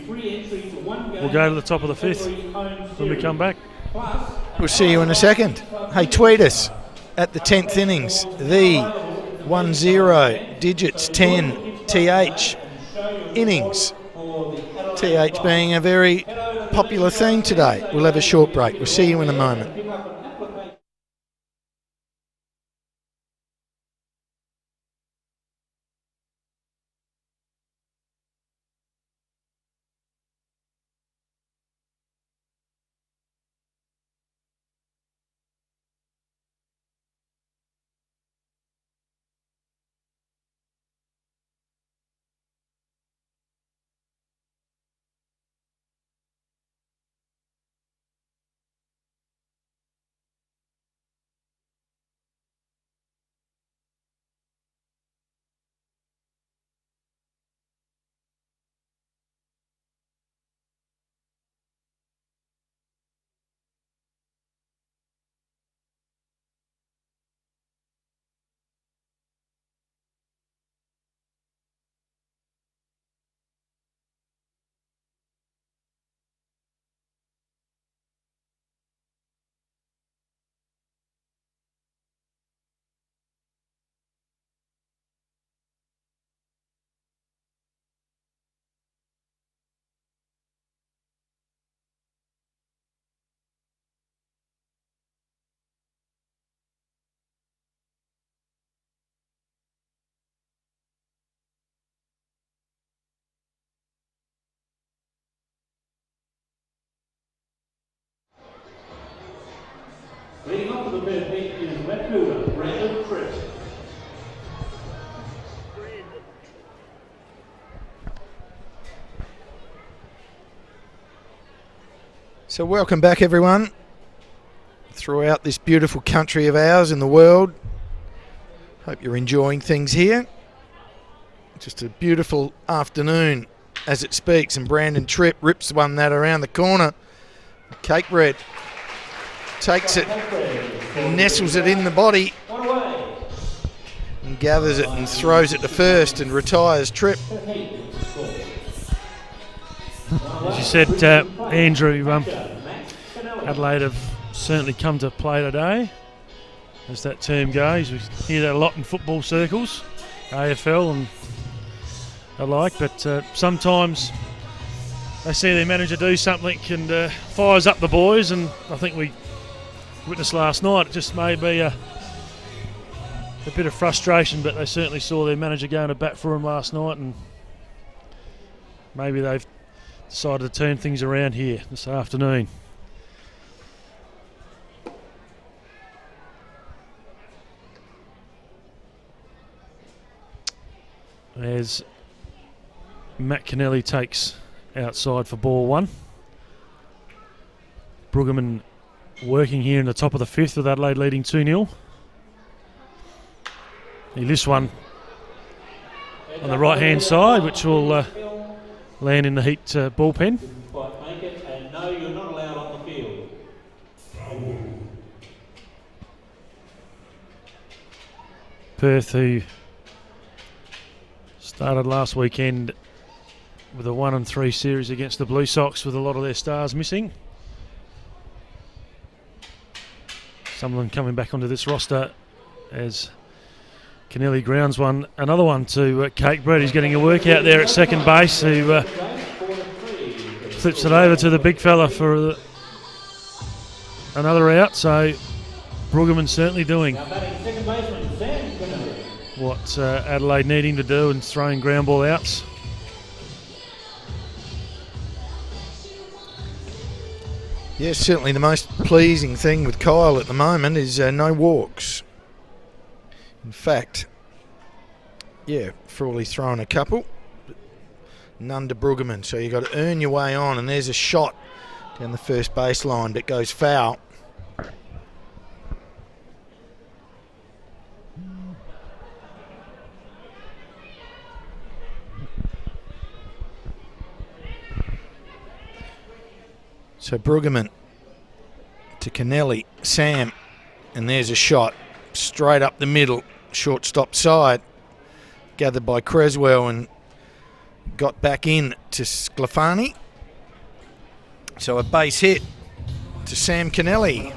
we'll go to the top of the 5th when we come back. We'll see you in a second. Hey, tweet us at the 10th innings, the 10 digits 10 TH innings. TH being a very popular theme today. We'll have a short break. We'll see you in a moment. Perth Heat is left fielder Brandon Tripp. So welcome back, everyone, throughout this beautiful country of ours in the world. Hope you're enjoying things here. Just a beautiful afternoon as it speaks, and Brandon Tripp rips one that around the corner. Cake Bread takes it, nestles it in the body, and gathers it and throws it to first and retires Tripp. As you said, Andrew, Adelaide have certainly come to play today, as that term goes. We hear that a lot in football circles, AFL and alike, but sometimes they see their manager do something and fires up the boys, and I think we witnessed last night, it just may be a bit of frustration, but they certainly saw their manager going to bat for them last night, and maybe they've decided to turn things around here this afternoon. As Matt Kennelly takes outside for ball one. Brueggemann working here in the top of the fifth with Adelaide leading 2-0. He lifts one on the right hand side, which will land in the Heat bullpen. And no, you're not allowed on the field. Perth, who started last weekend with a 1-3 series against the Blue Sox with a lot of their stars missing. Some of them coming back onto this roster as Kennelly grounds another one to Cake Bread. He's getting a workout there at second base, who flips it over to the big fella for another out. So Brueggemann certainly doing what Adelaide needing to do and throwing ground ball outs. Yes, certainly the most pleasing thing with Kyle at the moment is no walks. In fact, yeah, Frawley's thrown a couple, but none to Brueggemann. So you've got to earn your way on, and there's a shot down the first baseline that goes foul. So Brueggemann to Kennelly, Sam, and there's a shot straight up the middle, shortstop side, gathered by Creswell and got back in to Sclafani. So a base hit to Sam Kennelly.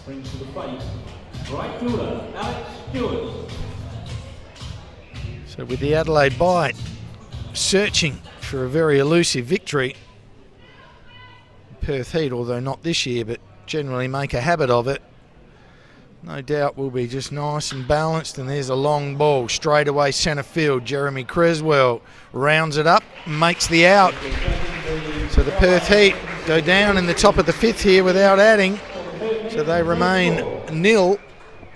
Brings to the plate, right fielder Alex Stewart. So with the Adelaide Bite searching for a very elusive victory, Perth Heat, although not this year, but generally make a habit of it, no doubt will be just nice and balanced. And there's a long ball straight away centre field. Jeremy Creswell rounds it up, makes the out. So the Perth Heat go down in the top of the fifth here without adding. So they remain 0,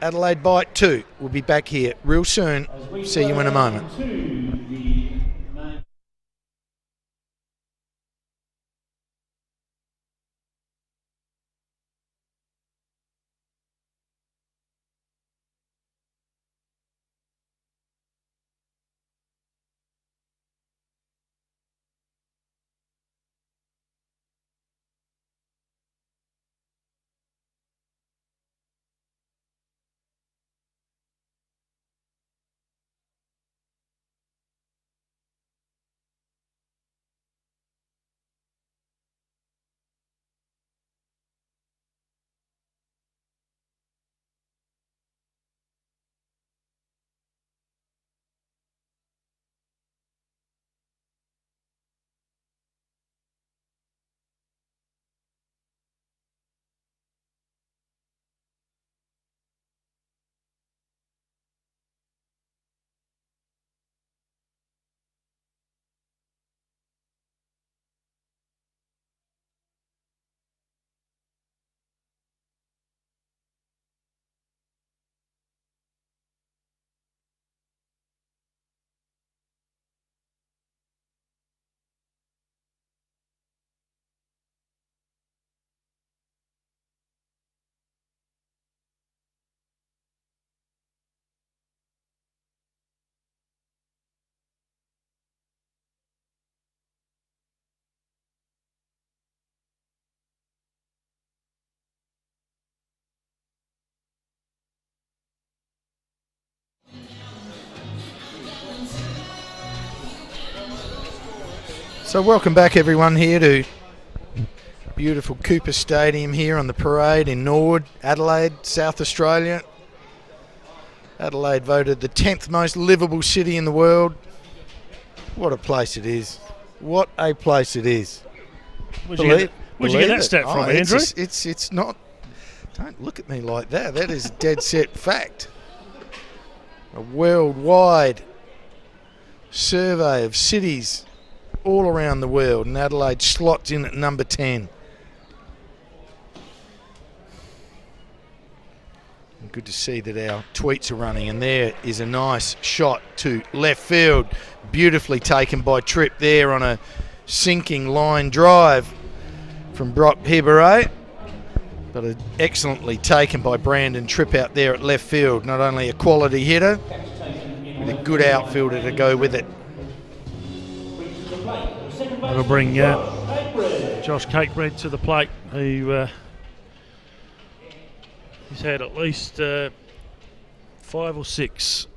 Adelaide Bite 2. We'll be back here real soon. See you in a moment. So welcome back everyone here to beautiful Cooper Stadium here on the parade in Norwood, Adelaide, South Australia. Adelaide voted the 10th most livable city in the world. What a place it is. What a place it is. Where'd you get that stat from, Andrew? It's not... Don't look at me like that. That is dead set fact. A worldwide survey of cities all around the world, and Adelaide slots in at number 10. And good to see that our tweets are running, and there is a nice shot to left field, beautifully taken by Tripp there on a sinking line drive from Brock Hibberet, but excellently taken by Brandon Tripp out there at left field. Not only a quality hitter, but a good outfielder to go with it. That'll bring Josh Cakebread to the plate, who he's had at least 5 or 6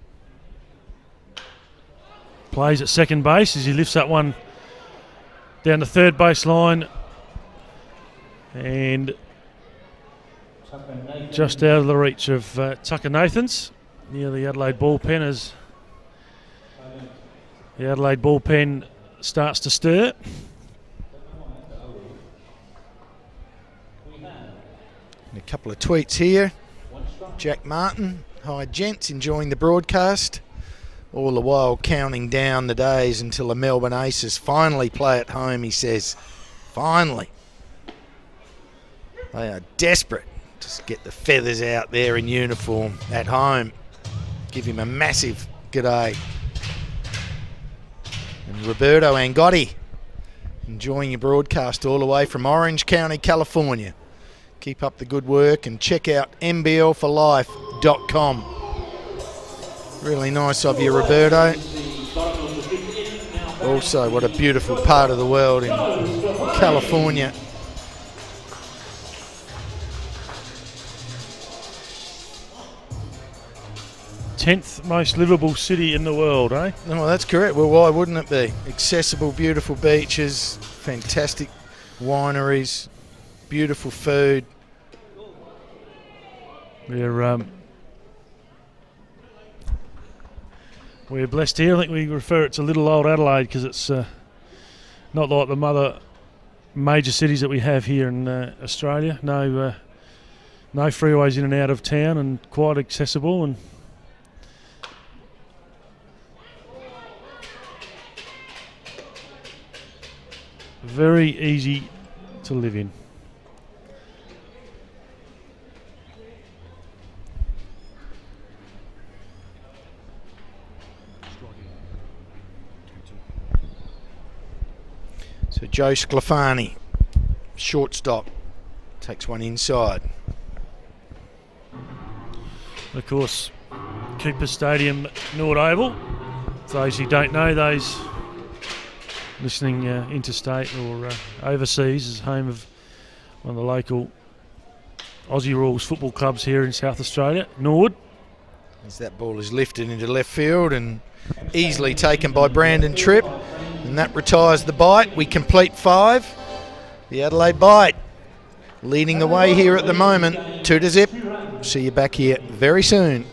plays at second base as he lifts that one down the third base line and just out of the reach of Tucker Nathans near the Adelaide bullpen as the Adelaide bullpen starts to stir. And a couple of tweets here. Jack Martin, hi gents, enjoying the broadcast. All the while counting down the days until the Melbourne Aces finally play at home, he says. Finally. They are desperate to get the feathers out there in uniform at home. Give him a massive g'day. And Roberto Angotti, enjoying your broadcast all the way from Orange County, California. Keep up the good work and check out nblforlife.com. Really nice of you, Roberto. Also, what a beautiful part of the world in California. Tenth most livable city in the world, eh? No, that's correct. Well, why wouldn't it be? Accessible, beautiful beaches, fantastic wineries, beautiful food. We're blessed here. I think we refer it to little old Adelaide because it's not like the other major cities that we have here in Australia. No freeways in and out of town, and quite accessible and very easy to live in. So Joe Sclafani, shortstop, takes one inside. Of course, Cooper Stadium, Nord Oval. For those who don't know, those listening interstate or overseas, is home of one of the local Aussie rules football clubs here in South Australia, Norwood. As that ball is lifted into left field and easily taken by Brandon Tripp. And that retires the bite. We complete 5. The Adelaide Bite leading the way here at the moment, 2-0. See you back here very soon.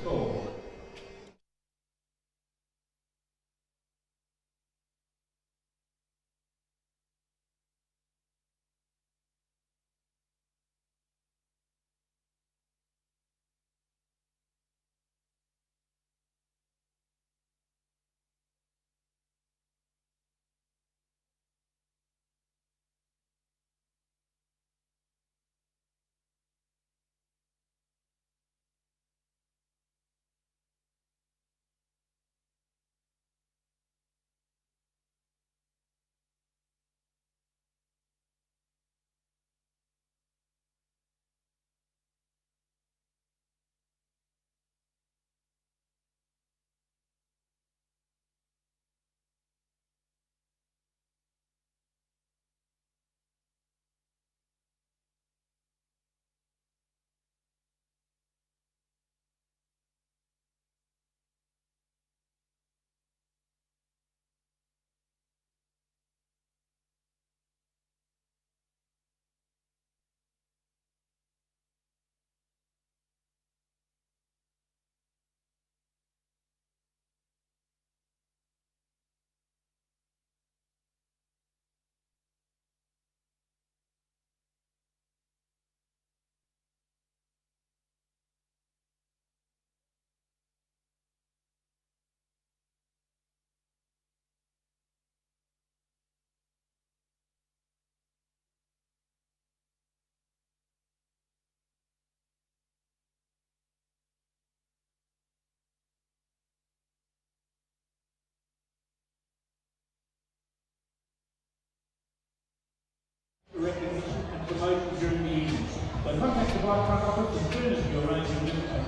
right front office as soon as you arrange your newspaper.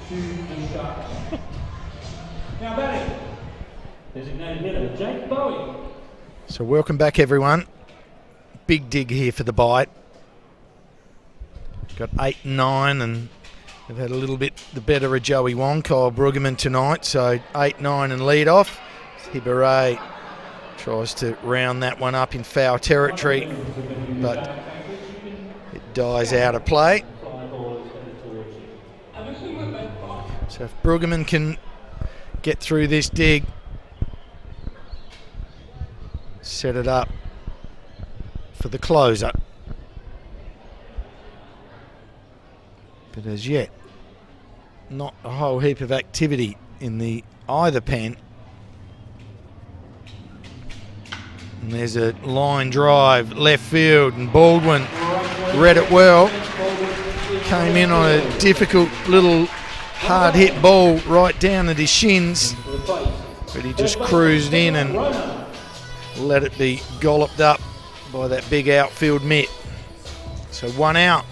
Shoot and sharp. Now batting. Designated hitter, Jake Bowie. So welcome back, everyone. Big dig here for the Bite. Got 8 and 9, and they've had a little bit the better of Joey Wong, Kyle Brueggemann tonight. So 8, 9 and lead off. Hibbert tries to round that one up in foul territory, but it dies out of play. So if Brueggemann can get through this dig, set it up for the closer. But as yet, not a whole heap of activity in the either pen. And there's a line drive left field, and Baldwin read it well. Came in on a difficult little hard hit ball right down at his shins, but he just cruised in and let it be golloped up by that big outfield mitt. So 1 out.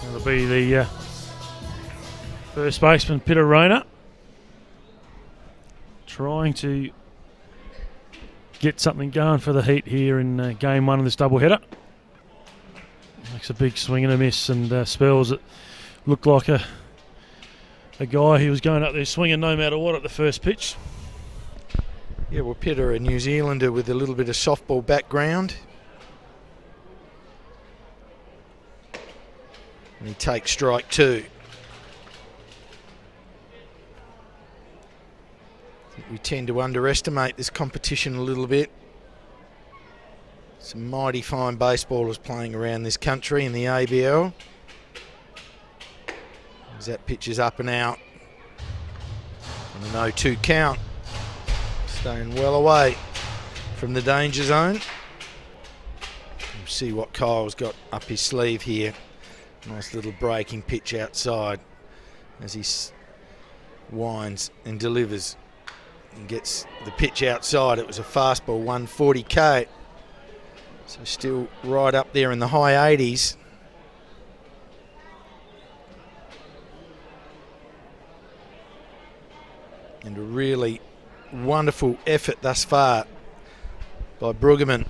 That'll be the first baseman, Peter Rayner, trying to get something going for the Heat here in game 1 of this doubleheader. Makes a big swing and a miss, and spells it looked like a guy who was going up there swinging no matter what at the first pitch. Yeah, well, Peter, a New Zealander with a little bit of softball background. And he takes strike 2. I think we tend to underestimate this competition a little bit. Some mighty fine baseballers playing around this country in the ABL. As that pitch is up and out. And an 0-2 count. Staying well away from the danger zone. We'll see what Kyle's got up his sleeve here. Nice little breaking pitch outside as he winds and delivers and gets the pitch outside. It was a fastball, 140k. So still right up there in the high 80s. And a really wonderful effort thus far by Brueggemann,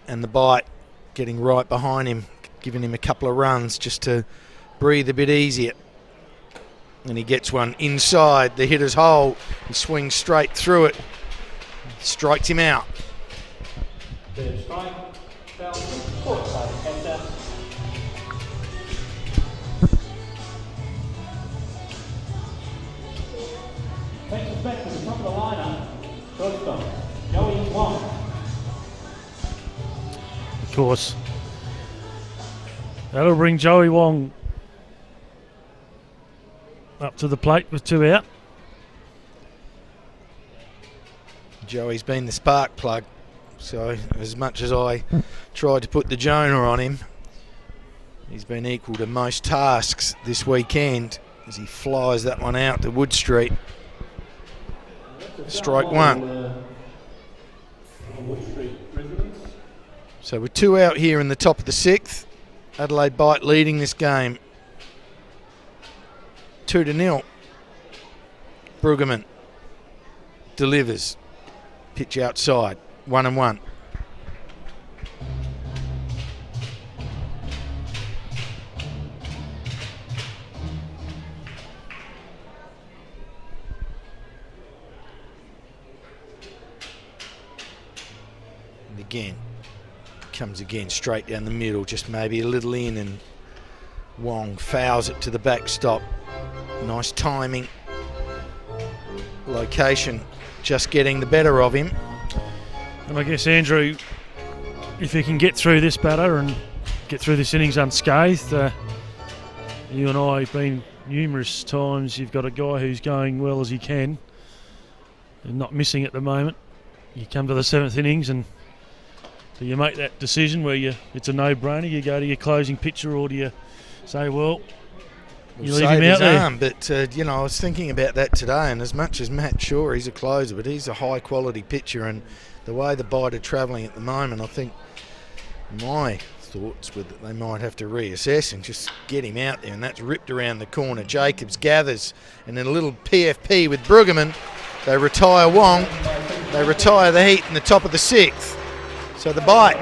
and the Bite getting right behind him, giving him a couple of runs just to breathe a bit easier. And he gets one inside the hitter's hole. He swings straight through it, strikes him out. Third strike, foul, fourth side catcher. Takes us back to the top of the lineup. Shortstop, Joey Wong. Of course, that'll bring Joey Wong up to the plate with 2 out. Joey's been the spark plug, so as much as I tried to put the Jonah on him, he's been equal to most tasks this weekend as he flies that one out to Wood Street. Strike 1. So with 2 out here in the top of the 6th, Adelaide Bite leading this game 2-0. Brueggemann delivers. Pitch outside, 1-1. And again, comes again straight down the middle, just maybe a little in, and Wong fouls it to the backstop. Nice timing. Location just getting the better of him. And I guess, Andrew, if he can get through this batter and get through this innings unscathed, you and I have been numerous times, you've got a guy who's going well as he can and not missing at the moment. You come to the 7th innings and do you make that decision where it's a no-brainer, you go to your closing pitcher, or do you say, well, You leave him out there. Arm, but, I was thinking about that today, and as much as Matt Shaw, he's a closer, but he's a high-quality pitcher, and the way the Bite are travelling at the moment, I think my thoughts were that they might have to reassess and just get him out there, and that's ripped around the corner. Jacobs gathers, and then a little PFP with Brueggemann. They retire Wong. They retire the Heat in the top of the 6th. So the Bite,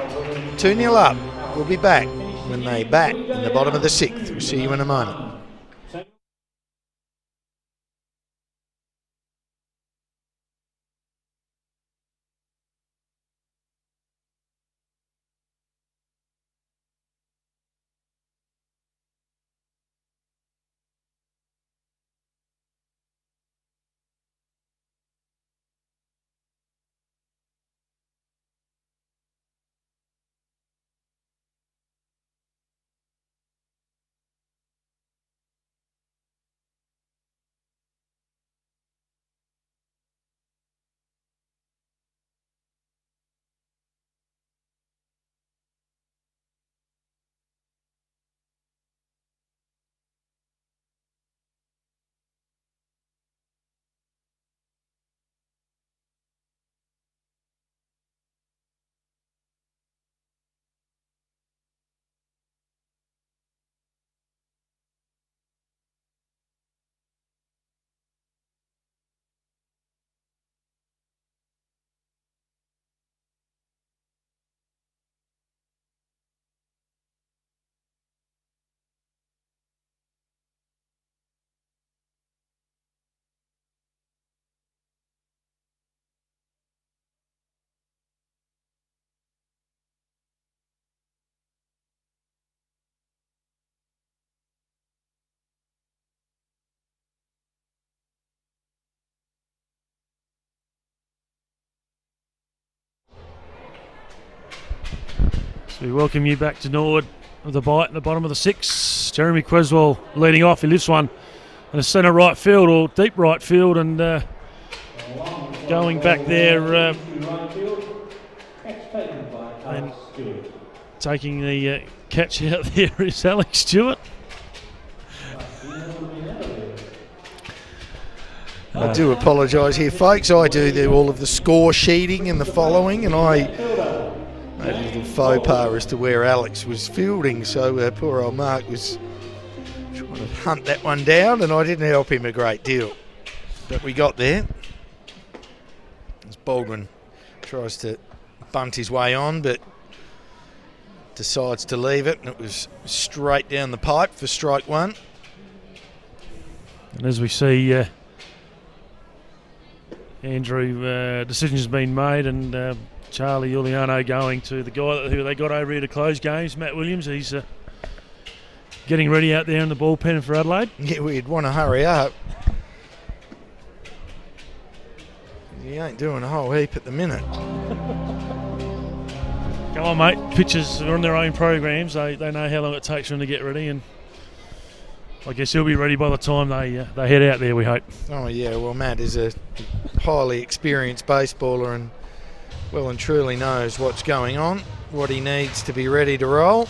2-0 up. We'll be back when they bat in the bottom of the 6th. We'll see you in a moment. So we welcome you back to Norwood with the Bite in the bottom of the 6th. Jeremy Creswell leading off. He lifts one in the centre right field or deep right field, and going back there and taking the catch out there is Alex Stewart. I do apologise here, folks. I do all of the score sheeting and the following, and I made a little faux pas as to where Alex was fielding, so poor old Mark was trying to hunt that one down, and I didn't help him a great deal. But we got there. As Baldwin tries to bunt his way on, but decides to leave it, and it was straight down the pipe for strike one. And as we see, Andrew, decision's been made, and Charlie Giuliano going to the guy who they got over here to close games, Matt Williams. He's getting ready out there in the bullpen for Adelaide. Yeah, we'd want to hurry up. He ain't doing a whole heap at the minute. Come on, mate. Pitchers are on their own programs. They know how long it takes for them to get ready, and I guess he'll be ready by the time they head out there, we hope. Oh, yeah. Well, Matt is a highly experienced baseballer and well and truly knows what's going on, what he needs to be ready to roll.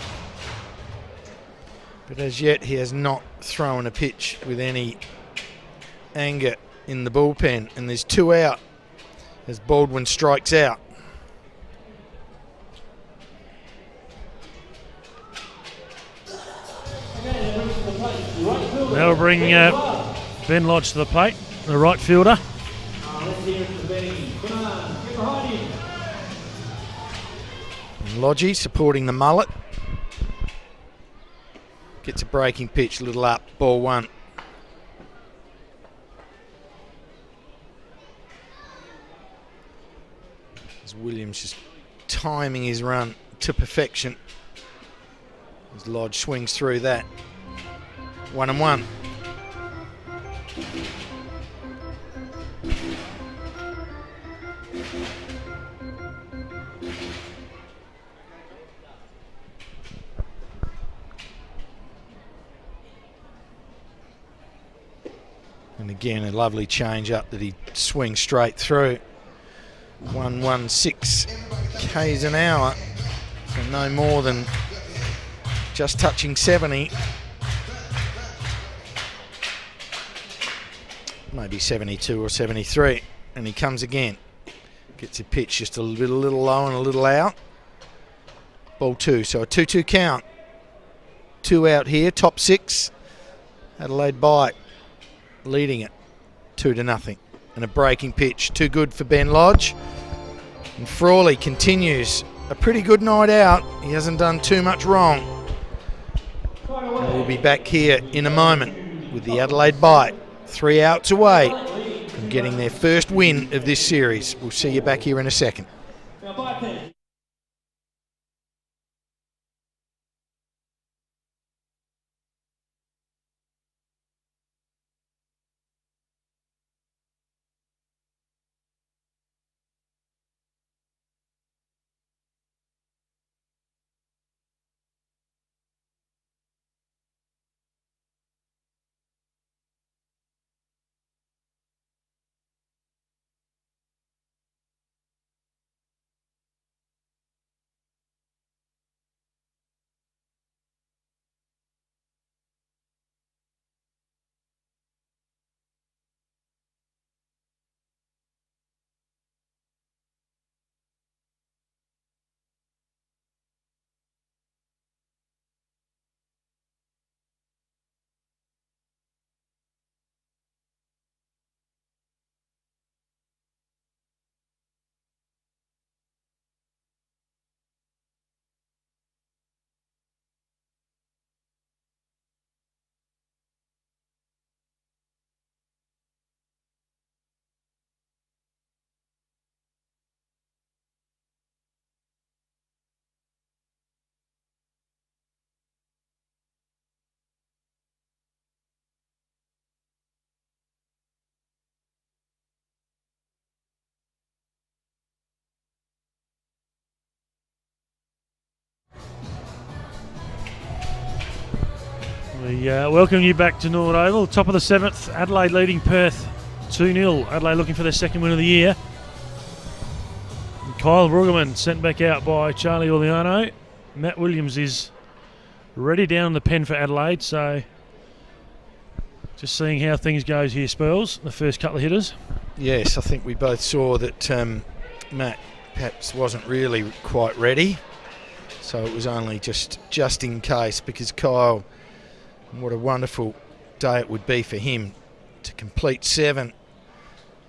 But as yet, he has not thrown a pitch with any anger in the bullpen. And there's 2 out as Baldwin strikes out. That'll bring Ben Lodge to the plate, the right fielder. Lodgy supporting the mullet. Gets a breaking pitch, a little up, ball 1. As Williams just timing his run to perfection. As Lodge swings through that. 1-1. And again, a lovely change up that he swings straight through. 116 k's an hour, so no more than just touching 70. maybe 72 or 73. And he comes again. Gets a pitch just a little low and a little out. Ball 2, so a 2-2 count. 2 out here, top 6. Adelaide Bite leading it 2-0. And a breaking pitch, too good for Ben Lodge. And Frawley continues a pretty good night out. He hasn't done too much wrong. And we'll be back here in a moment with the Adelaide Bite 3 outs away from getting their first win of this series. We'll see you back here in a second. We welcome you back to Norwood Oval. Top of the 7th, Adelaide leading Perth 2-0. Adelaide looking for their second win of the year. And Kyle Brueggemann sent back out by Charlie Orleano. Matt Williams is ready down the pen for Adelaide, so just seeing how things goes here, Spurls, the first couple of hitters. Yes, I think we both saw that Matt perhaps wasn't really quite ready, so it was only just in case, because Kyle, what a wonderful day it would be for him to complete 7,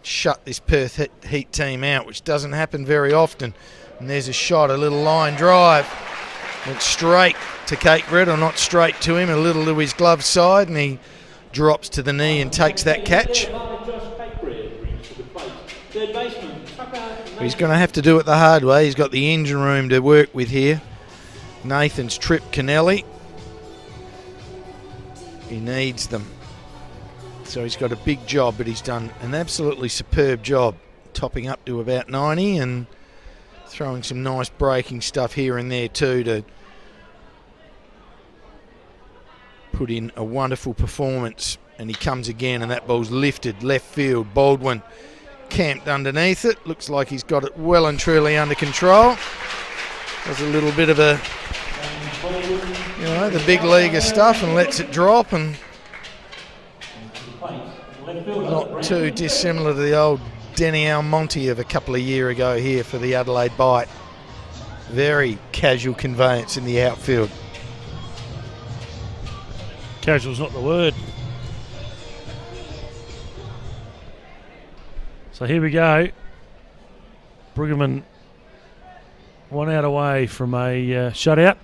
shut this Perth Heat team out, which doesn't happen very often. And there's a shot, a little line drive. Went straight to Cakered, or not straight to him, a little to his glove side, and he drops to the knee and takes that catch. He's going to have to do it the hard way. He's got the engine room to work with here. Nathan's tripped Kennelly. He needs them. So he's got a big job, but he's done an absolutely superb job, topping up to about 90 and throwing some nice breaking stuff here and there too to put in a wonderful performance. And he comes again, and that ball's lifted left field. Baldwin camped underneath it. Looks like he's got it well and truly under control. Does a little bit of a, the big leaguer stuff and lets it drop, and not too dissimilar to the old Denny Almonte of a couple of years ago here for the Adelaide Bite. Very casual conveyance in the outfield. Casual's not the word. So here we go. Brueggemann 1 out away from a shutout.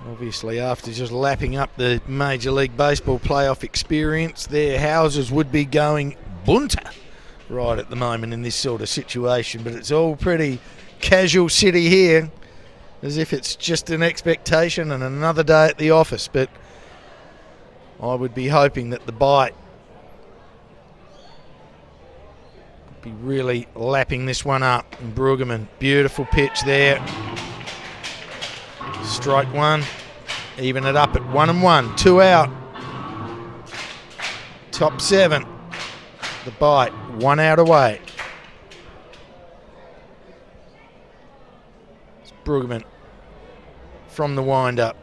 Obviously, after just lapping up the Major League Baseball playoff experience, their houses would be going bunter right at the moment in this sort of situation. But it's all pretty casual city here, as if it's just an expectation and another day at the office. But I would be hoping that the Bite would be really lapping this one up. And Brueggemann, beautiful pitch there. Strike 1, even it up at 1-1, 2 out. Top 7, the Bite, 1 out away. It's Brueggemann from the wind-up,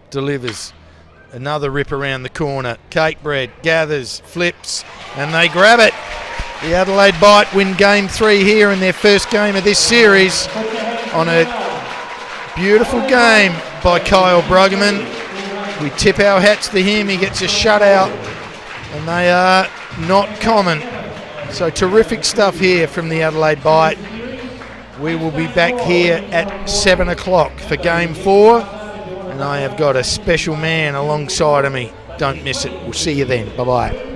delivers Another rip around the corner. Cakebread gathers, flips, and they grab it. The Adelaide Bite win game 3 here in their first game of this series on a beautiful game by Kyle Bruggeman. We tip our hats to him. He gets a shutout, and they are not common. So terrific stuff here from the Adelaide Bite. We will be back here at 7 o'clock for game 4, and I have got a special man alongside of me. Don't miss it. We'll see you then. Bye-bye.